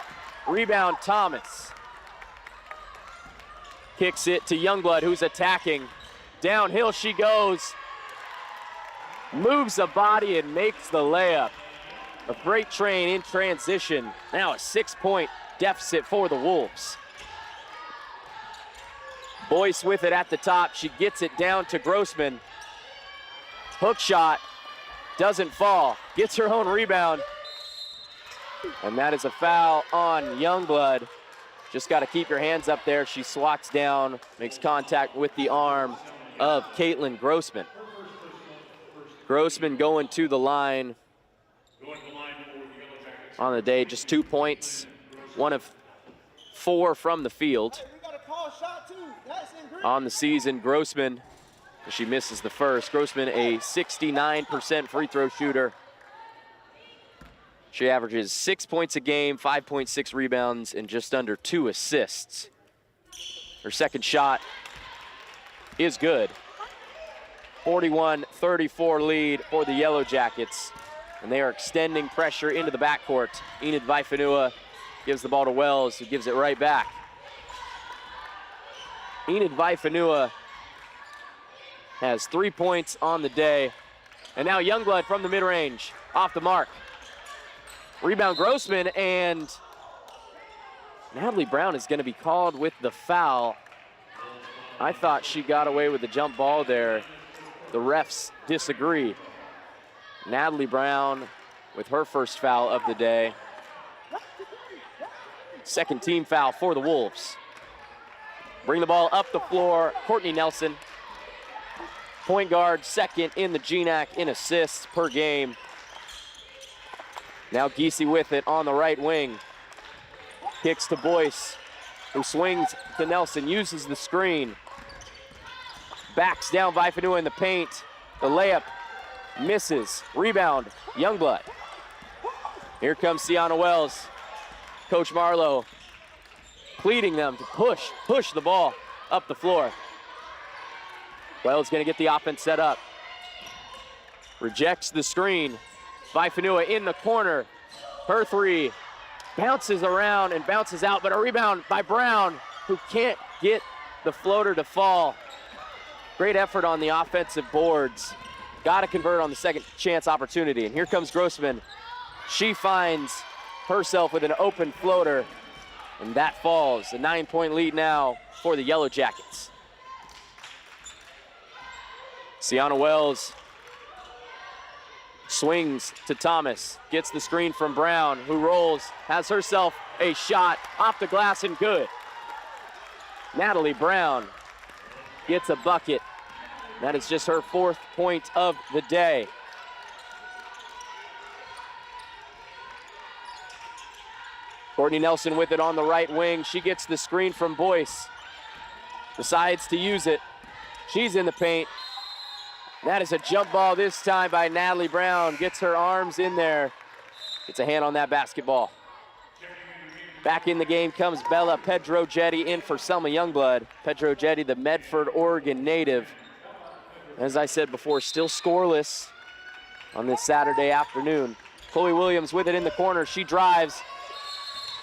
Rebound Thomas. Kicks it to Youngblood, who's attacking. Downhill she goes. Moves a body and makes the layup. A freight train in transition. Now a 6-point deficit for the Wolves. Boyce with it at the top. She gets it down to Grossman. Hook shot doesn't fall. Gets her own rebound. And that is a foul on Youngblood. Just got to keep your hands up there. She swats down, makes contact with the arm of Caitlin Grossman. Grossman going to the line on the day, just 2 points, 1 of 4 from the field. On the season, Grossman She misses the first. Grossman, a 69% free throw shooter. She averages 6 points a game, 5.6 rebounds, and just under 2 assists. Her second shot is good. 41-34 lead for the Yellow Jackets. And they are extending pressure into the backcourt. Enid Vaifanua gives the ball to Wells, who gives it right back. Enid Vaifanua has 3 points on the day. And now Youngblood from the mid-range, off the mark. Rebound Grossman, and Natalie Brown is going to be called with the foul. I thought she got away with the jump ball there. The refs disagree. Natalie Brown with her first foul of the day. Second team foul for the Wolves. Bring the ball up the floor, Courtney Nelson. Point guard, second in the GNAC in assists per game. Now Giese with it on the right wing. Kicks to Boyce, who swings to Nelson, uses the screen. Backs down Vaifanua in the paint. The layup misses. Rebound, Youngblood. Here comes Sienna Wells. Coach Marlowe pleading them to push the ball up the floor. Wells gonna get the offense set up. Rejects the screen. Vaifanua in the corner. Her three bounces around and bounces out, but a rebound by Brown, who can't get the floater to fall. Great effort on the offensive boards. Got to convert on the second chance opportunity. And here comes Grossman. She finds herself with an open floater, and that falls. A 9-point lead now for the Yellow Jackets. Sienna Wells swings to Thomas, gets the screen from Brown, who rolls, has herself a shot off the glass and good. Natalie Brown gets a bucket. That is just her 4th point of the day. Courtney Nelson with it on the right wing. She gets the screen from Boyce. Decides to use it. She's in the paint. That is a jump ball this time by Natalie Brown. Gets her arms in there. Gets a hand on that basketball. Back in the game comes Bella Pedro-Jetty in for Selma Youngblood. Pedro-Jetty, the Medford, Oregon native. As I said before, still scoreless on this Saturday afternoon. Chloe Williams with it in the corner. She drives.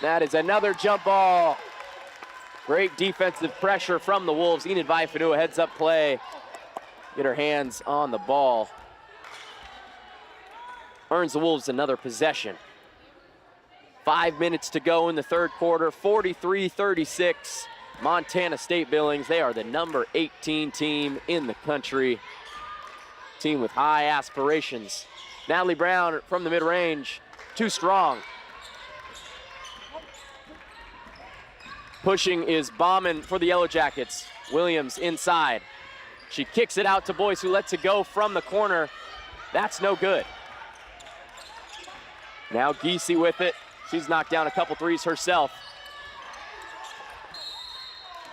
That is another jump ball. Great defensive pressure from the Wolves. Enid Vaifanua heads up play. Get her hands on the ball. Earns the Wolves another possession. 5 minutes to go in the third quarter. 43-36. Montana State Billings. They are the number 18 team in the country. Team with high aspirations. Natalie Brown from the mid-range. Too strong. Pushing is Bauman for the Yellow Jackets. Williams inside. She kicks it out to Boyce, who lets it go from the corner. That's no good. Now Giese with it. She's knocked down a couple threes herself.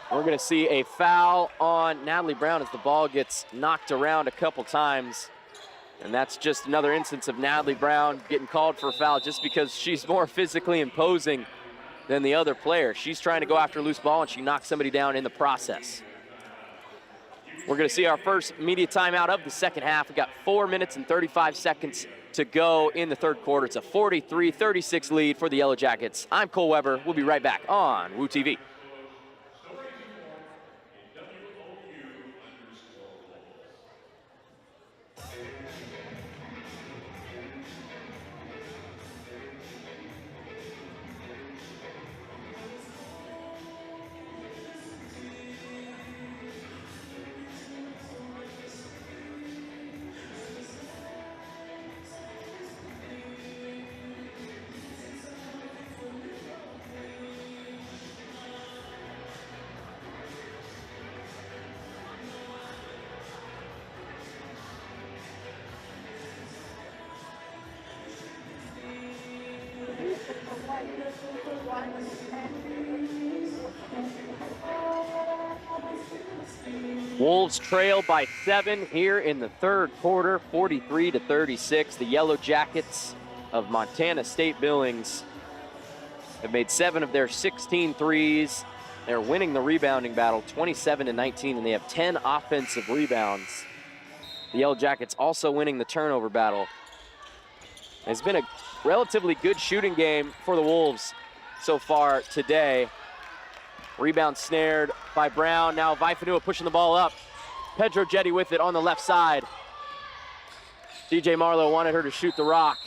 We're gonna see a foul on Natalie Brown as the ball gets knocked around a couple times. And that's just another instance of Natalie Brown getting called for a foul just because she's more physically imposing than the other player. She's trying to go after a loose ball and she knocks somebody down in the process. We're gonna see our first media timeout of the second half. We got 4 minutes and 35 seconds to go in the third quarter. It's a 43-36 lead for the Yellow Jackets. I'm Cole Weber. We'll be right back on Woo TV. Wolves trail by 7 here in the third quarter, 43-36. The Yellow Jackets of Montana State Billings have made 7 of their 16 threes. They're winning the rebounding battle, 27-19, and they have 10 offensive rebounds. The Yellow Jackets also winning the turnover battle. It's been a relatively good shooting game for the Wolves so far today. Rebound snared by Brown. Now Vaifanua pushing the ball up. Pedro Jetty with it on the left side. DJ Marlowe wanted her to shoot the rock.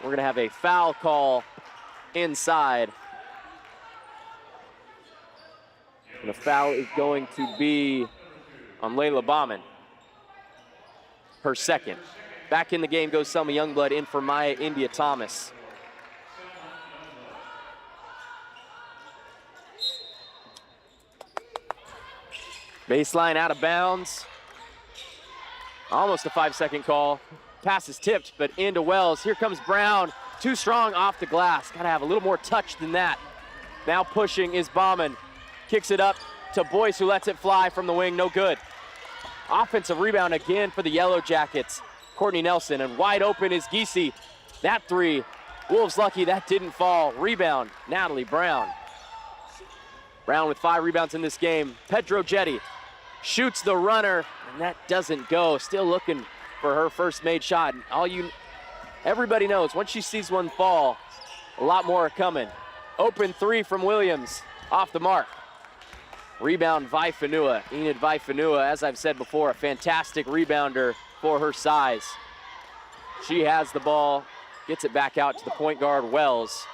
We're gonna have a foul call inside. And the foul is going to be on Layla Bauman. Her second. Back in the game goes Selma Youngblood in for Maya India Thomas. Baseline out of bounds. Almost a 5-second call. Pass is tipped, but into Wells. Here comes Brown. Too strong off the glass. Gotta have a little more touch than that. Now pushing is Bauman. Kicks it up to Boyce, who lets it fly from the wing. No good. Offensive rebound again for the Yellow Jackets. Courtney Nelson, and wide open is Giese. That three. Wolves lucky that didn't fall. Rebound, Natalie Brown. Brown with 5 rebounds in this game. Pedro Jetty shoots the runner, and that doesn't go. Still looking for her first made shot. And everybody knows once she sees one fall, a lot more are coming. Open 3 from Williams, off the mark. Rebound Vaifanua, Enid Vaifanua, as I've said before, a fantastic rebounder for her size. She has the ball, gets it back out to the point guard, Wells,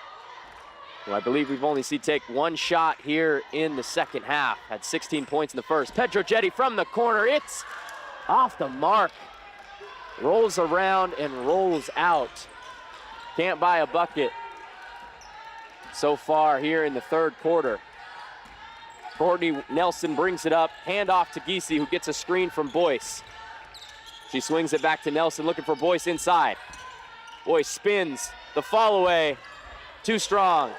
who I believe we've only seen take 1 shot here in the second half. Had 16 points in the first. Pedro Jetty from the corner, it's off the mark. Rolls around and rolls out. Can't buy a bucket so far here in the third quarter. Courtney Nelson brings it up, hand off to Giese, who gets a screen from Boyce. She swings it back to Nelson, looking for Boyce inside. Boyce spins, the fall away, too strong.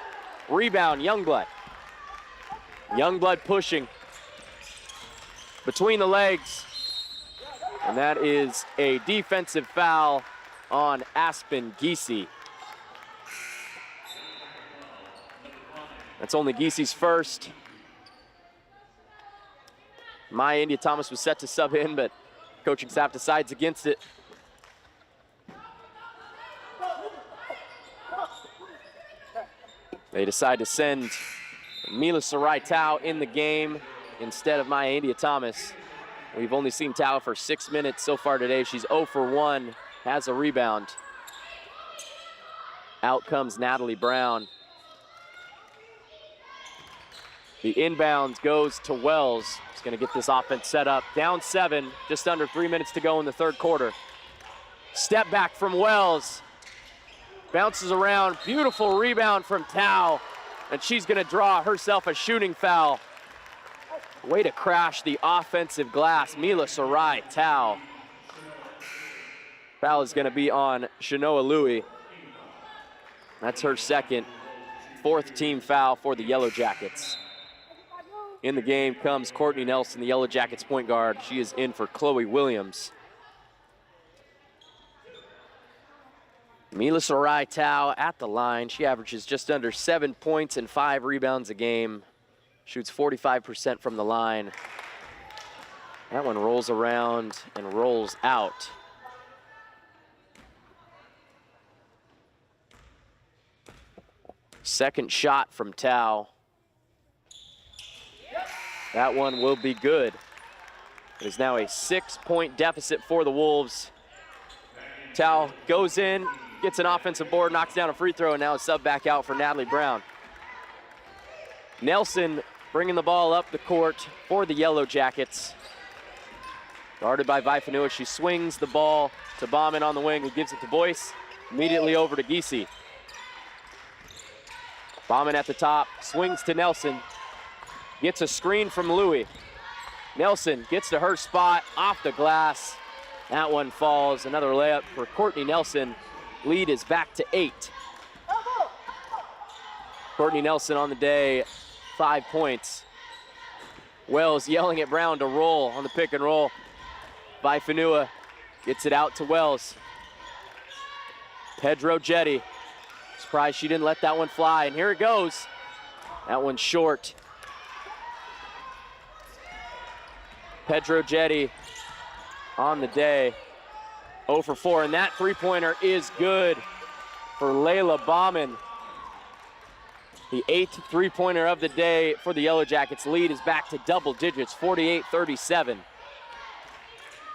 Rebound, Youngblood. Youngblood pushing between the legs. And that is a defensive foul on Aspen Giese. That's only Giese's first. Maya India Thomas was set to sub in, but coaching staff decides against it. They decide to send Mila Sarai Tao in the game instead of Maya India Thomas. We've only seen Tao for 6 minutes so far today. She's 0 for 1, has a rebound. Out comes Natalie Brown. The inbounds goes to Wells. He's gonna get this offense set up. Down 7, just under 3 minutes to go in the third quarter. Step back from Wells. Bounces around, beautiful rebound from Tao, and she's gonna draw herself a shooting foul. Way to crash the offensive glass, Mila Sarai Tao. Foul is gonna be on Shanoa Louie. That's her second, 4th team foul for the Yellow Jackets. In the game comes Courtney Nelson, the Yellow Jackets point guard. She is in for Chloe Williams. Mila Sarai Tao at the line. She averages just under 7 points and 5 rebounds a game. Shoots 45% from the line. That one rolls around and rolls out. Second shot from Tao. That one will be good. It is now a 6-point deficit for the Wolves. Tao goes in, gets an offensive board, knocks down a free throw, and now a sub back out for Natalie Brown. Nelson bringing the ball up the court for the Yellow Jackets. Guarded by Vaifanua, she swings the ball to Bauman on the wing, who gives it to Boyce. Immediately over to Giese. Bauman at the top, swings to Nelson. Gets a screen from Louie. Nelson gets to her spot, off the glass. That one falls. Another layup for Courtney Nelson. Lead is back to 8. Courtney Nelson on the day, 5 points. Wells yelling at Brown to roll on the pick and roll. Vaifanua gets it out to Wells. Pedro Jetty. Surprised she didn't let that one fly, and here it goes. That one's short. Pedro Jetty on the day, 0 for 4, and that three-pointer is good for Layla Bauman. The 8th three-pointer of the day for the Yellow Jackets. Lead is back to double digits, 48-37.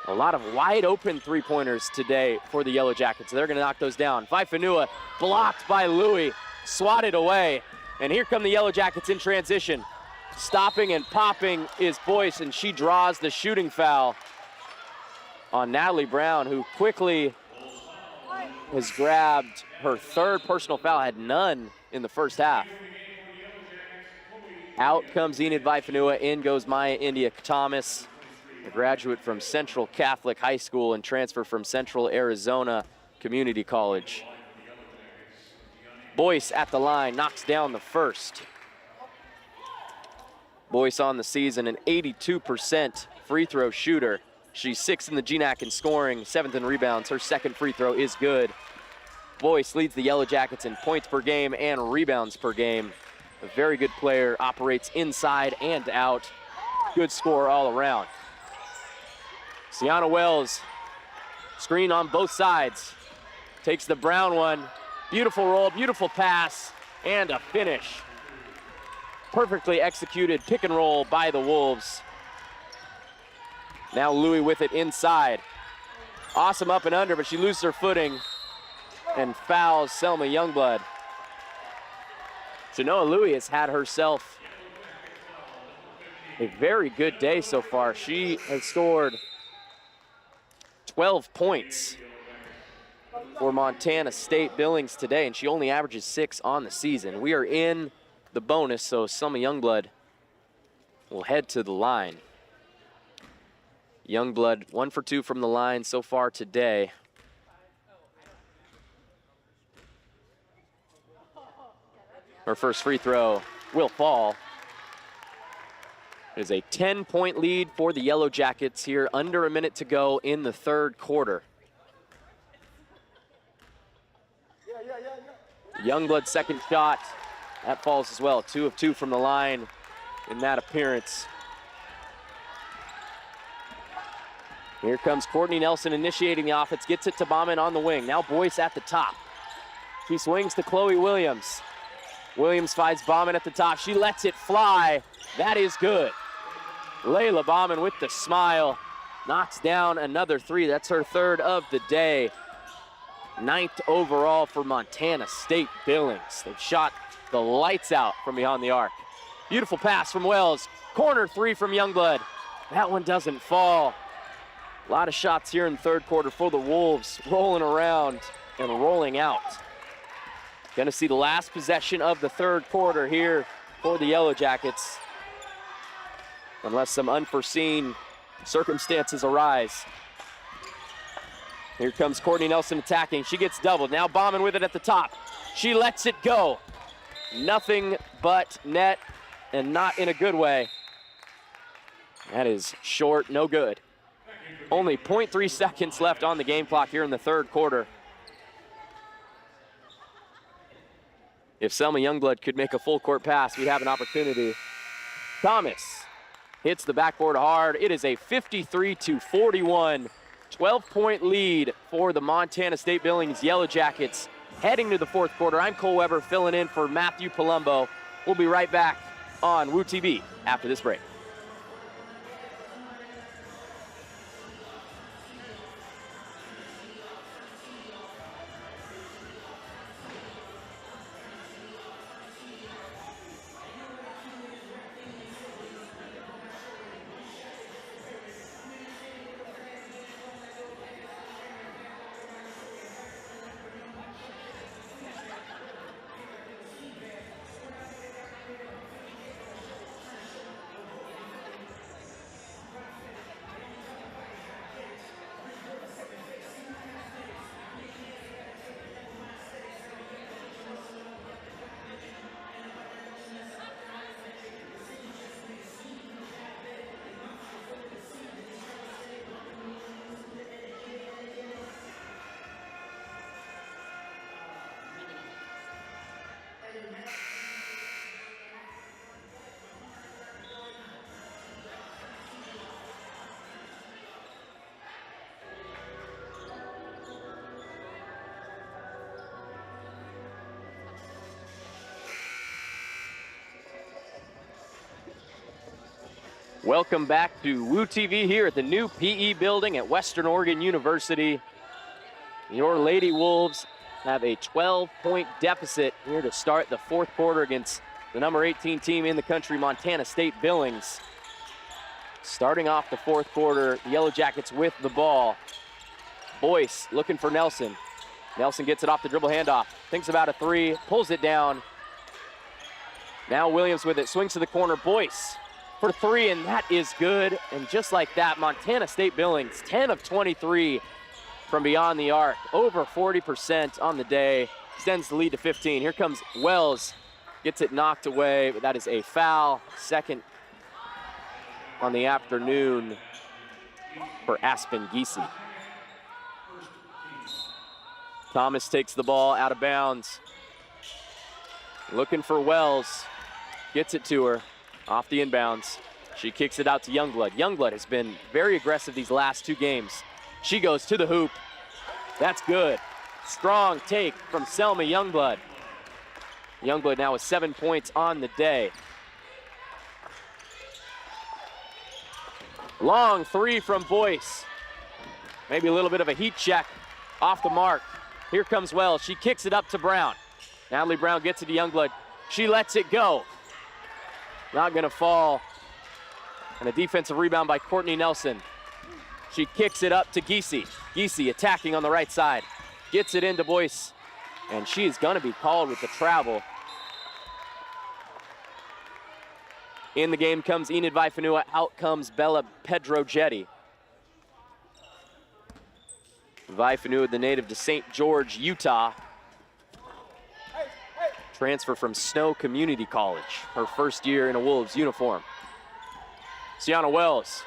A lot of wide open three-pointers today for the Yellow Jackets. They're gonna knock those down. Vaifanua blocked by Louis, swatted away. And here come the Yellow Jackets in transition. Stopping and popping is Boyce, and she draws the shooting foul on Natalie Brown, who quickly has grabbed her 3rd personal foul, had none in the first half. Out comes Enid Vaifanua, in goes Maya India Thomas, a graduate from Central Catholic High School and transfer from Central Arizona Community College. Boyce at the line, knocks down the first. Boyce on the season, an 82% free throw shooter. She's 6th in the GNAC in scoring, 7th in rebounds. Her 2nd free throw is good. Boyce leads the Yellow Jackets in points per game and rebounds per game. A very good player, operates inside and out. Good scorer all around. Sienna Wells, screen on both sides. Takes the Brown one. Beautiful roll, beautiful pass, and a finish. Perfectly executed pick and roll by the Wolves. Now Louis with it inside. Awesome up and under, but she loses her footing and fouls Selma Youngblood. Genoa Louis has had herself a very good day so far. She has scored 12 points for Montana State Billings today, and she only averages 6 on the season. We are in the bonus, so Selma Youngblood will head to the line. Youngblood 1 for 2 from the line so far today. Her first free throw will fall. It is a 10-point lead for the Yellow Jackets here, under a minute to go in the 3rd quarter. Youngblood's 2nd shot, that falls as well. 2 of 2 from the line in that appearance. Here comes Courtney Nelson initiating the offense, gets it to Bauman on the wing. Now Boyce at the top. She swings to Chloe Williams. Williams finds Bauman at the top. She lets it fly. That is good. Layla Bauman with the smile. Knocks down another 3. That's her 3rd of the day. 9th overall for Montana State Billings. They've shot the lights out from beyond the arc. Beautiful pass from Wells. Corner 3 from Youngblood. That one doesn't fall. A lot of shots here in the 3rd quarter for the Wolves, rolling around and rolling out. Gonna see the last possession of the 3rd quarter here for the Yellow Jackets, unless some unforeseen circumstances arise. Here comes Courtney Nelson attacking. She gets doubled. Now Bauman with it at the top. She lets it go. Nothing but net, and not in a good way. That is short, no good. Only 0.3 seconds left on the game clock here in the 3rd quarter. If Selma Youngblood could make a full court pass, we'd have an opportunity. Thomas hits the backboard hard. It is a 53-41, 12-point lead for the Montana State Billings Yellow Jackets heading to the 4th quarter. I'm Cole Weber filling in for Matthew Palumbo. We'll be right back on WooTV after this break. Welcome back to Woo TV here at the new PE building at Western Oregon University. Your Lady Wolves have a 12-point deficit here to start the fourth quarter against the number 18 team in the country, Montana State Billings. Starting off the fourth quarter, the Yellow Jackets with the ball. Boyce looking for Nelson. Nelson gets it off the dribble handoff, thinks about a three, pulls it down. Now Williams with it, swings to the corner, Boyce for three, and that is good. And just like that, Montana State Billings, 10 of 23 from beyond the arc, over 40% on the day, extends the lead to 15. Here comes Wells, gets it knocked away, but that is a foul. Second on the afternoon for Aspen Giese. Thomas takes the ball out of bounds. Looking for Wells, gets it to her, off the inbounds. She kicks it out to Youngblood. Youngblood has been very aggressive these last two games. She goes to the hoop. That's good. Strong take from Selma Youngblood. Youngblood now with 7 points on the day. Long three from Boyce. Maybe a little bit of a heat check off the mark. Here comes Wells. She kicks it up to Brown. Natalie Brown gets it to Youngblood. She lets it go. Not gonna fall. And a defensive rebound by Courtney Nelson. She kicks it up to Giese. Giese attacking on the right side. Gets it into Boyce. And she is gonna be called with the travel. In the game comes Enid Vaifanua. Out comes Bella Pedrogetti. Vaifanua, the native to St. George, Utah. Transfer from Snow Community College. Her first year in a Wolves uniform. Sienna Wells.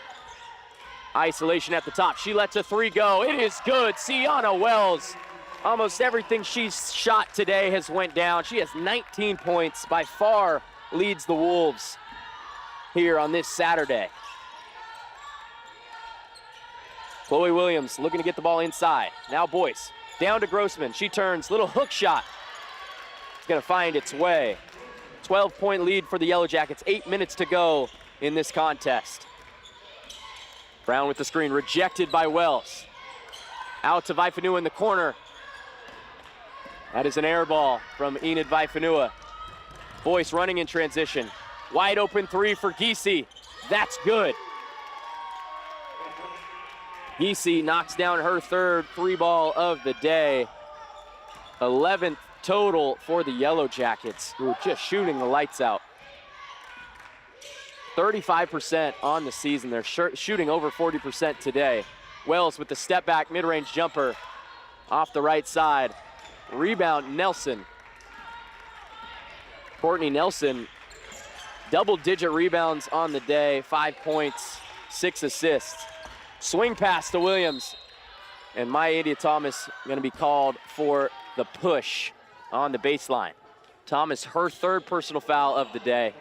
Isolation at the top. She lets a three go. It is good. Sienna Wells. Almost everything she's shot today has went down. She has 19 points. By far leads the Wolves here on this Saturday. Chloe Williams looking to get the ball inside. Now Boyce down to Grossman. She turns, little hook shot. It's gonna find its way. 12-point lead for the Yellow Jackets. 8 minutes to go in this contest. Brown with the screen, rejected by Wells. Out to Vaifanua in the corner. That is an air ball from Enid Vaifanua. Boyce running in transition. Wide open three for Giese. That's good. Giese knocks down her third three ball of the day. 11th total for the Yellow Jackets, who are just shooting the lights out. 35% on the season. They're shooting over 40% today. Wells with the step back mid-range jumper off the right side. Rebound Nelson. Courtney Nelson, double-digit rebounds on the day, 5 points, 6 assists. Swing pass to Williams, and Maya Thomas gonna be called for the push on the baseline. Thomas, her third personal foul of the day.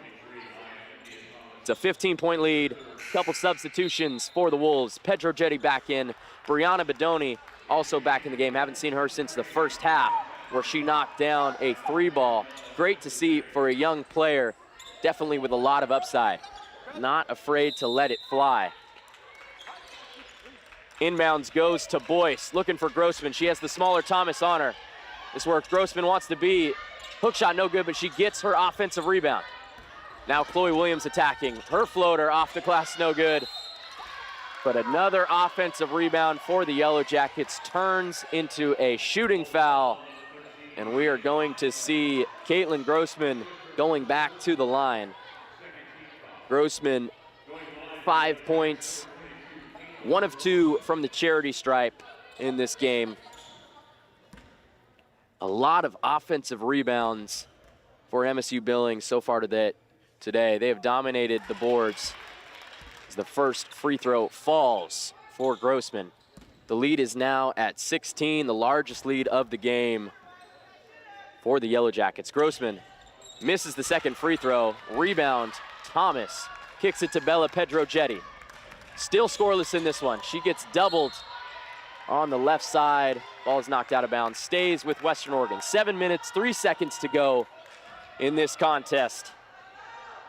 It's a 15-point lead, couple substitutions for the Wolves. Pedrogetti back in, Brianna Bedoni also back in the game. Haven't seen her since the first half, where she knocked down a three ball. Great to see for a young player, definitely with a lot of upside. Not afraid to let it fly. Inbounds goes to Boyce, looking for Grossman. She has the smaller Thomas on her. This is where Grossman wants to be. Hook shot no good, but she gets her offensive rebound. Now Chloe Williams attacking. Her floater off the glass, no good. But another offensive rebound for the Yellow Jackets turns into a shooting foul. And we are going to see Caitlin Grossman going back to the line. Grossman, 5 points. 1 of 2 from the charity stripe in this game. A lot of offensive rebounds for MSU Billings so far today. They have dominated the boards as the first free throw falls for Grossman. The lead is now at 16, the largest lead of the game for the Yellow Jackets. Grossman misses the second free throw. Rebound, Thomas kicks it to Bella Pedrogetti. Still scoreless in this one. She gets doubled on the left side. Ball is knocked out of bounds. Stays with Western Oregon. 7 minutes, 3 seconds to go in this contest.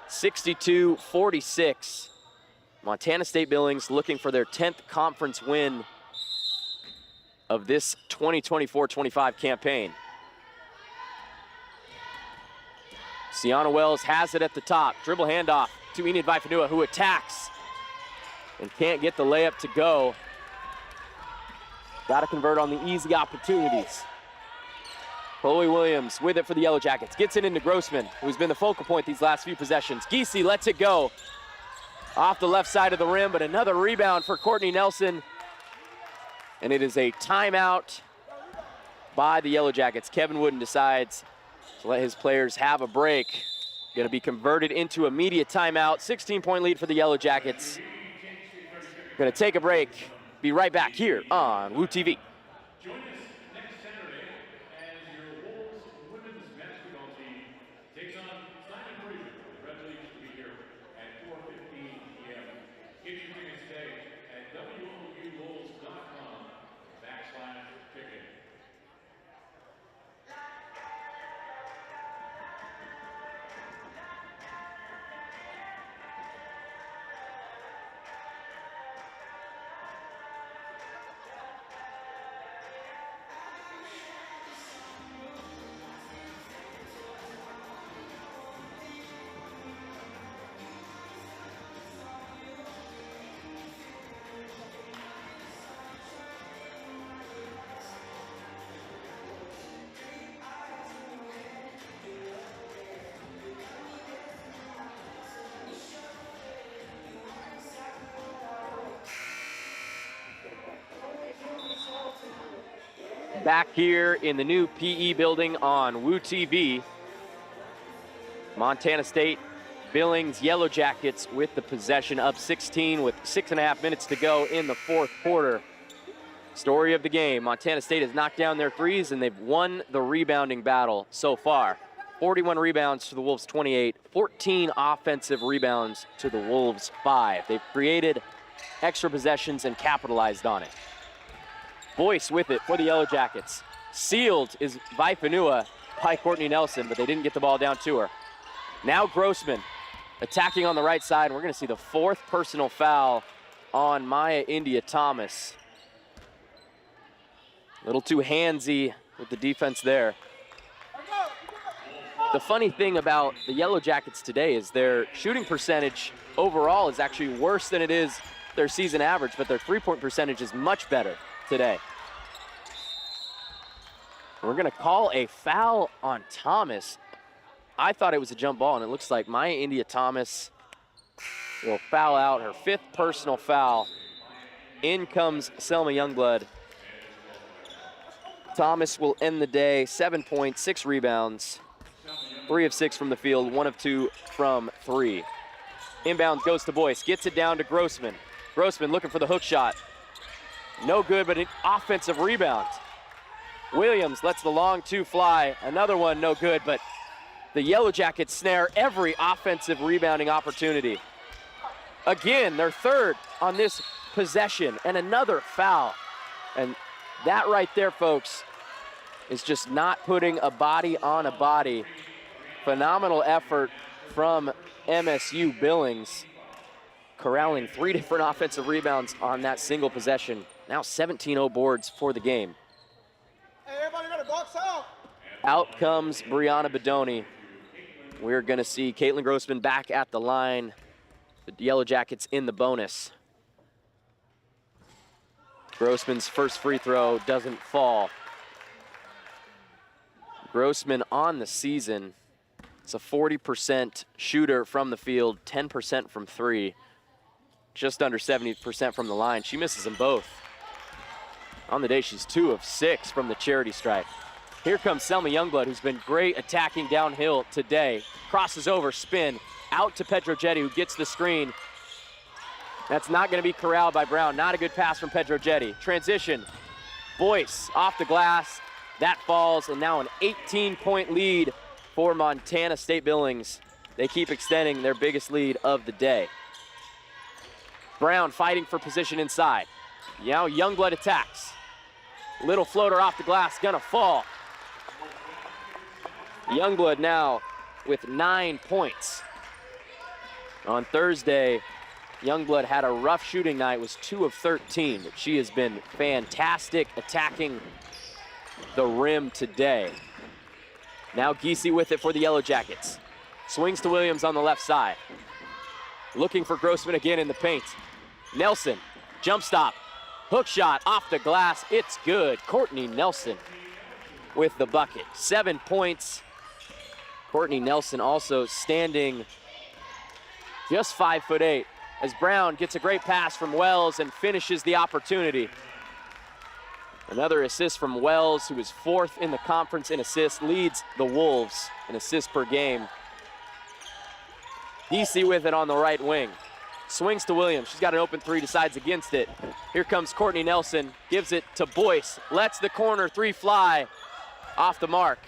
62-46. Montana State Billings looking for their 10th conference win of this 2024-25 campaign. Sienna Wells has it at the top. Dribble handoff to Enid Vaifanua, who attacks and can't get the layup to go. Got to convert on the easy opportunities. Chloe Williams with it for the Yellow Jackets. Gets it into Grossman, who's been the focal point these last few possessions. Giese lets it go off the left side of the rim, but another rebound for Courtney Nelson. And it is a timeout by the Yellow Jackets. Kevin Wooden decides to let his players have a break. Going to be converted into immediate timeout. 16-point lead for the Yellow Jackets. Going to take a break. Be right back here on Woo TV. Join us next Saturday as your Wolves women's basketball team takes on Simon Fraser. The Red Leagues will be here at 4:15 p.m. Get your tickets today at WOUwolves.com/ticket. Back here in the new PE building on Woo TV. Montana State, Billings, Yellow Jackets with the possession, up 16 with 6.5 minutes to go in the fourth quarter. Story of the game, Montana State has knocked down their threes and they've won the rebounding battle so far. 41 rebounds to the Wolves 28, 14 offensive rebounds to the Wolves 5. They've created extra possessions and capitalized on it. Boyce with it for the Yellow Jackets. Sealed is Vaifanua by Courtney Nelson, but they didn't get the ball down to her. Now Grossman attacking on the right side, and we're going to see the fourth personal foul on Maya India Thomas. A little too handsy with the defense there. The funny thing about the Yellow Jackets today is their shooting percentage overall is actually worse than it is their season average, but their three-point percentage is much better today. We're going to call a foul on Thomas. I thought it was a jump ball, and it looks like Maya India Thomas will foul out her fifth personal foul. In comes Selma Youngblood. Thomas will end the day, 7 points, 6 rebounds, 3 of 6 from the field, 1 of 2 from 3. Inbounds goes to Boyce, gets it down to Grossman. Grossman looking for the hook shot. No good, but an offensive rebound. Williams lets the long two fly. Another one, no good, but the Yellow Jackets snare every offensive rebounding opportunity. Again, their third on this possession, and another foul. And that right there, folks, is just not putting a body on a body. Phenomenal effort from MSU Billings, corralling 3 different offensive rebounds on that single possession. Now 17-0 boards for the game. Hey, everybody got a box out. Out comes Brianna Bedoni. We're going to see Caitlin Grossman back at the line. The Yellow Jackets in the bonus. Grossman's first free throw doesn't fall. Grossman on the season is a 40% shooter from the field, 10% from 3, just under 70% from the line. She misses them both. On the day, she's 2 of 6 from the charity stripe. Here comes Selma Youngblood, who's been great attacking downhill today. Crosses over, spin, out to Pedrogetti, who gets the screen. That's not going to be corralled by Brown. Not a good pass from Pedrogetti. Transition, Boyce off the glass. That falls, and now an 18-point lead for Montana State Billings. They keep extending their biggest lead of the day. Brown fighting for position inside. Now Youngblood attacks. Little floater off the glass, gonna fall. Youngblood now with 9 points. On Thursday, Youngblood had a rough shooting night, was 2 of 13, but she has been fantastic attacking the rim today. Now Giese with it for the Yellow Jackets. Swings to Williams on the left side. Looking for Grossman again in the paint. Nelson, jump stop, hook shot off the glass, it's good. Courtney Nelson with the bucket, 7 points. Courtney Nelson also standing just 5'8", as Brown gets a great pass from Wells and finishes the opportunity. Another assist from Wells, who is 4th in the conference in assists, leads the Wolves in assists per game. Giese with it on the right wing. Swings to Williams, she's got an open three, decides against it. Here comes Courtney Nelson, gives it to Boyce, lets the corner three fly off the mark.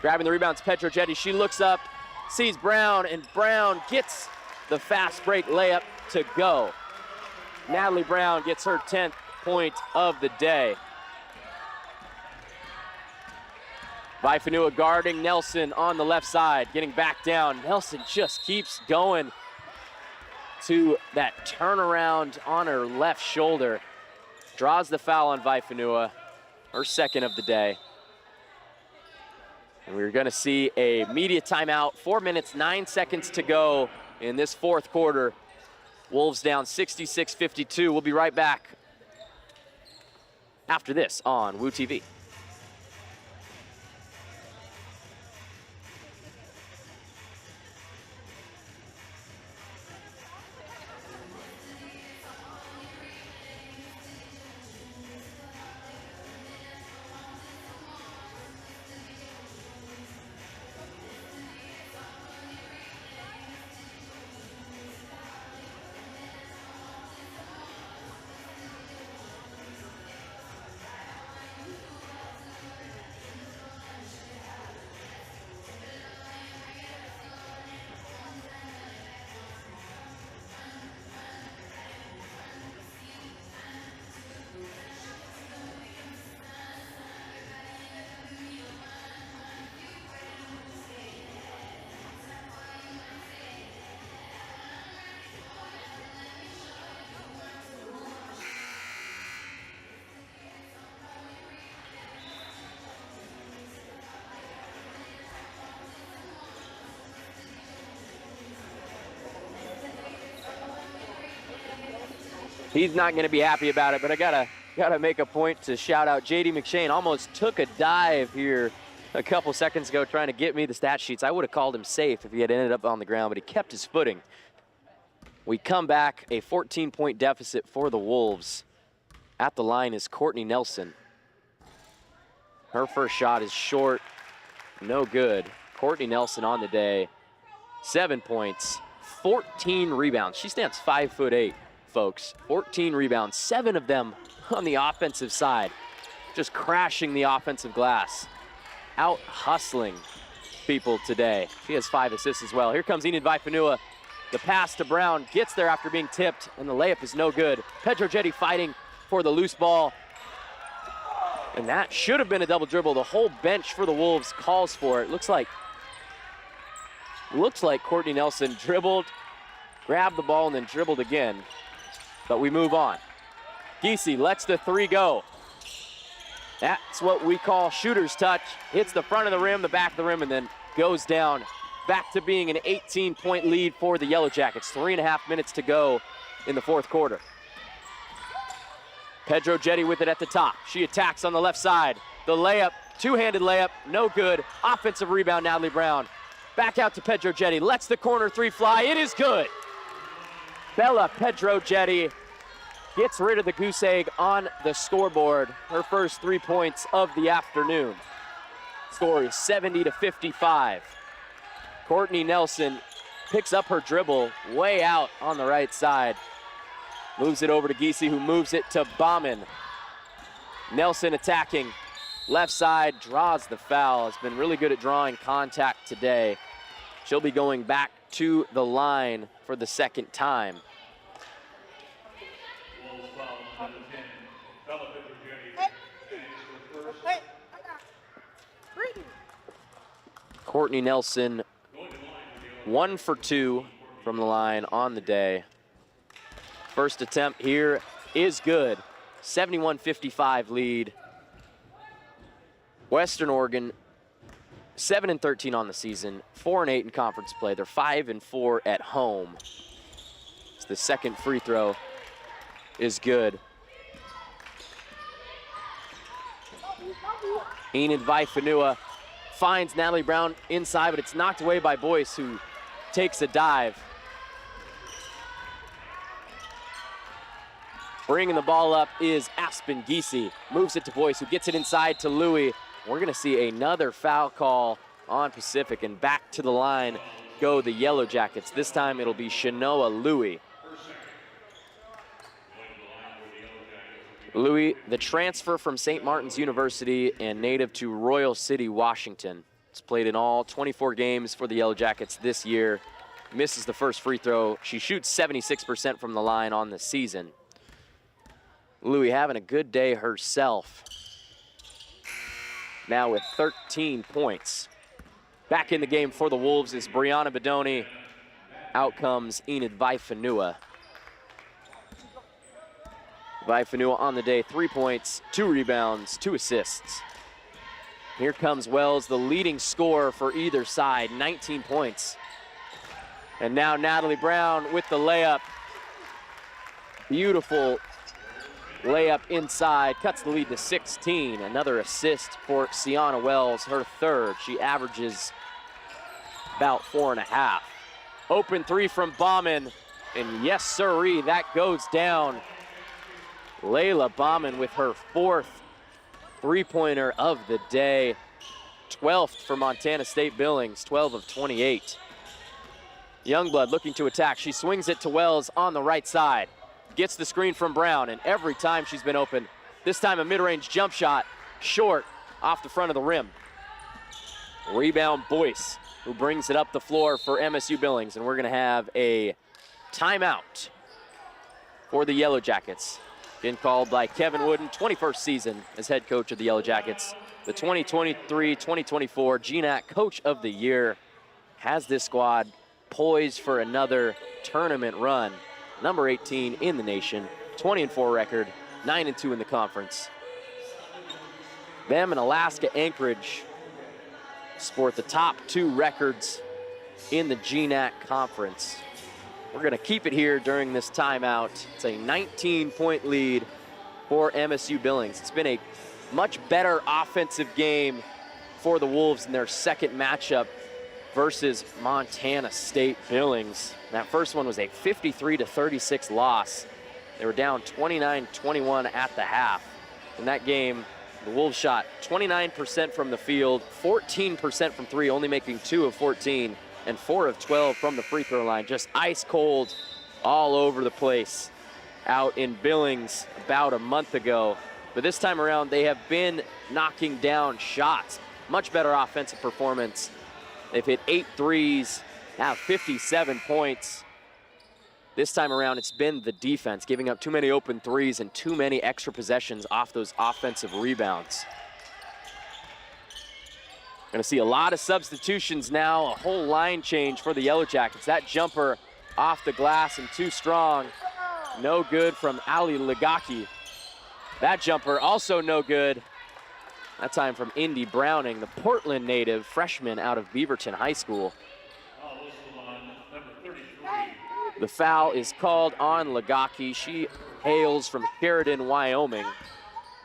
Grabbing the rebounds, Petrojetti, she looks up, sees Brown, and Brown gets the fast break layup to go. Natalie Brown gets her 10th point of the day. Vaifanua guarding Nelson on the left side, getting back down. Nelson just keeps going to that turnaround on her left shoulder. Draws the foul on Vaifanua, her 2nd of the day. And we're gonna see a media timeout, 4 minutes, 9 seconds to go in this 4th quarter. Wolves down 66-52. We'll be right back after this on Woo TV. He's not going to be happy about it, but I gotta make a point to shout out J.D. McShane. Almost took a dive here a couple seconds ago trying to get me the stat sheets. I would have called him safe if he had ended up on the ground, but he kept his footing. We come back, a 14-point deficit for the Wolves. At the line is Courtney Nelson. Her first shot is short, no good. Courtney Nelson on the day, 7 points, 14 rebounds. She stands 5'8". Folks, 14 rebounds, 7 of them on the offensive side, just crashing the offensive glass, out hustling people today. She has 5 assists as well. Here comes Enid Vaifanua. The pass to Brown gets there after being tipped, and the layup is no good. Petrojetti fighting for the loose ball, and that should have been a double dribble. The whole bench for the Wolves calls for it. Looks like Courtney Nelson dribbled, grabbed the ball, and then dribbled again. But we move on. Giese lets the three go. That's what we call shooter's touch. Hits the front of the rim, the back of the rim, and then goes down. Back to being an 18-point lead for the Yellow Jackets. 3.5 minutes to go in the 4th quarter. Petrojetti with it at the top. She attacks on the left side. The layup, two-handed layup, no good. Offensive rebound, Natalie Brown. Back out to Petrojetti, lets the corner three fly. It is good. Bella Petrojetti gets rid of the goose egg on the scoreboard. Her first 3 points of the afternoon. Score is 70-55. Courtney Nelson picks up her dribble way out on the right side. Moves it over to Giese, who moves it to Bauman. Nelson attacking. Left side, draws the foul. Has been really good at drawing contact today. She'll be going back to the line for the 2nd time. Courtney Nelson, 1 for 2 from the line on the day. First attempt here is good. 71-55 lead. Western Oregon, 7-13 on the season, 4-8 in conference play. They're 5-4 at home. The second free throw is good. Enid Vaifanua finds Natalie Brown inside, but it's knocked away by Boyce, who takes a dive. Bringing the ball up is Aspen Giese. Moves it to Boyce, who gets it inside to Louis. We're gonna see another foul call on Pacific, and back to the line go the Yellow Jackets. This time it'll be Shanoa Louis. Louis, the transfer from St. Martin's University and native to Royal City, Washington. Has played in all 24 games for the Yellow Jackets this year. Misses the first free throw. She shoots 76% from the line on the season. Louis having a good day herself. Now with 13 points. Back in the game for the Wolves is Brianna Bedoni. Out comes Enid Vaifanua. Vaifanua on the day, 3 points, 2 rebounds, 2 assists. Here comes Wells, the leading scorer for either side, 19 points. And now Natalie Brown with the layup. Beautiful layup inside, cuts the lead to 16. Another assist for Sienna Wells, her third. She averages about 4.5. Open three from Bauman, and yes sirree, that goes down. Layla Bauman with her 4th three-pointer of the day. 12th for Montana State Billings, 12 of 28. Youngblood looking to attack. She swings it to Wells on the right side. Gets the screen from Brown, and every time she's been open, this time a mid-range jump shot, short, off the front of the rim. Rebound Boyce, who brings it up the floor for MSU Billings, and we're gonna have a timeout for the Yellow Jackets. Been called by Kevin Wooden, 21st season as head coach of the Yellow Jackets. The 2023-2024 GNAC Coach of the Year has this squad poised for another tournament run. Number 18 in the nation, 20-4 record, 9-2 in the conference. Them and Alaska Anchorage sport the top 2 records in the GNAC conference. We're gonna keep it here during this timeout. It's a 19-point lead for MSU Billings. It's been a much better offensive game for the Wolves in their second matchup versus Montana State Billings. That first one was a 53-36 loss. They were down 29-21 at the half. In that game, the Wolves shot 29% from the field, 14% from 3, only making 2 of 14. And 4 of 12 from the free throw line. Just ice cold all over the place out in Billings about a month ago. But this time around, they have been knocking down shots. Much better offensive performance. They've hit 8 threes, have 57 points. This time around, it's been the defense, giving up too many open threes and too many extra possessions off those offensive rebounds. Gonna see a lot of substitutions now, a whole line change for the Yellow Jackets. That jumper off the glass and too strong. No good from Ali Ligaki. That jumper also no good. That time from Indy Browning, the Portland native freshman out of Beaverton High School. The foul is called on Ligaki. She hails from Sheridan, Wyoming.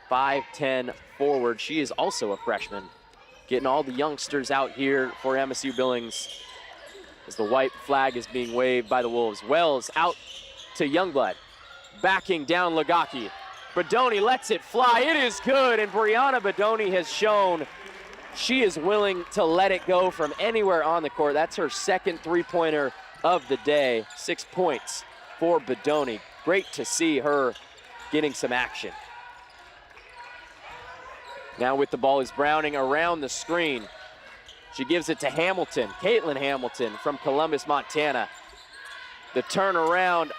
5'10" forward. She is also a freshman. Getting all the youngsters out here for MSU Billings as the white flag is being waved by the Wolves. Wells out to Youngblood, backing down Ligaki. Bedoni lets it fly, it is good, and Brianna Bedoni has shown she is willing to let it go from anywhere on the court. That's her second three-pointer of the day, 6 points for Bedoni. Great to see her getting some action. Now with the ball is Browning around the screen. She gives it to Hamilton, Caitlin Hamilton from Columbus, Montana. The turnaround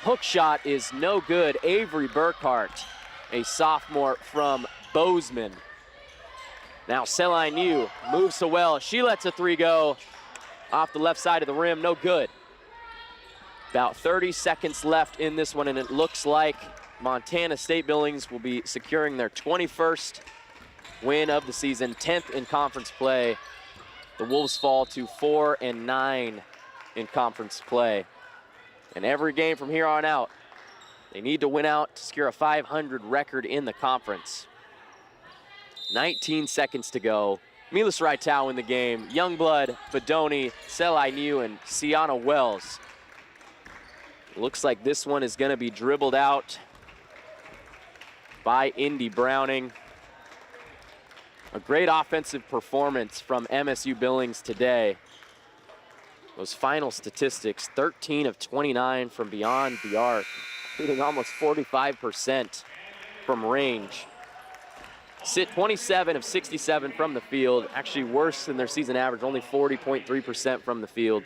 hook shot is no good. Avery Burkhart, a sophomore from Bozeman. Now Celine Yu moves so well. She lets a 3 go off the left side of the rim, no good. About 30 seconds left in this one, and it looks like Montana State Billings will be securing their 21st win of the season, 10th in conference play. The Wolves fall to 4-9 in conference play. And every game from here on out, they need to win out to secure a 500 record in the conference. 19 seconds to go. Milas Raitau in the game. Youngblood, Badoni, Selai New, and Sienna Wells. Looks like this one is going to be dribbled out by Indy Browning. A great offensive performance from MSU Billings today. Those final statistics, 13 of 29 from beyond the arc, shooting almost 45% from range. Sit 27 of 67 from the field, actually worse than their season average, only 40.3% from the field.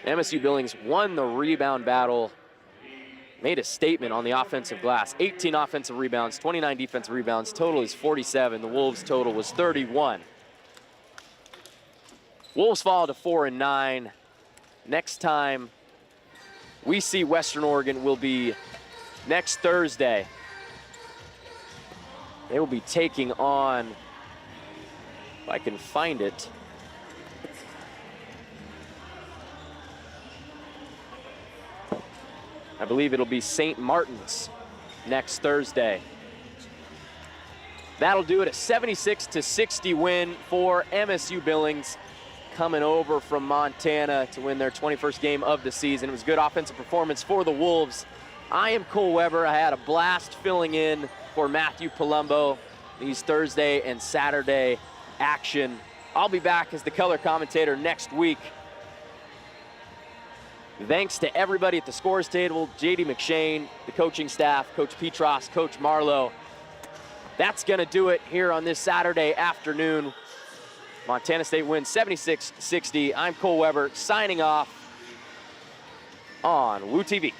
MSU Billings won the rebound battle, made a statement on the offensive glass. 18 offensive rebounds, 29 defensive rebounds, total is 47. The Wolves' total was 31. Wolves fall to 4-9. Next time we see Western Oregon will be next Thursday. They will be taking on, if I can find it, I believe it'll be St. Martin's next Thursday. That'll do it, a 76-60 win for MSU Billings, coming over from Montana to win their 21st game of the season. It was a good offensive performance for the Wolves. I am Cole Weber. I had a blast filling in for Matthew Palumbo, these Thursday and Saturday action. I'll be back as the color commentator next week. Thanks to everybody at the scores table, JD McShane, the coaching staff, Coach Petros, Coach Marlowe. That's gonna do it here on this Saturday afternoon. Montana State wins 76-60. I'm Cole Weber signing off on WU TV.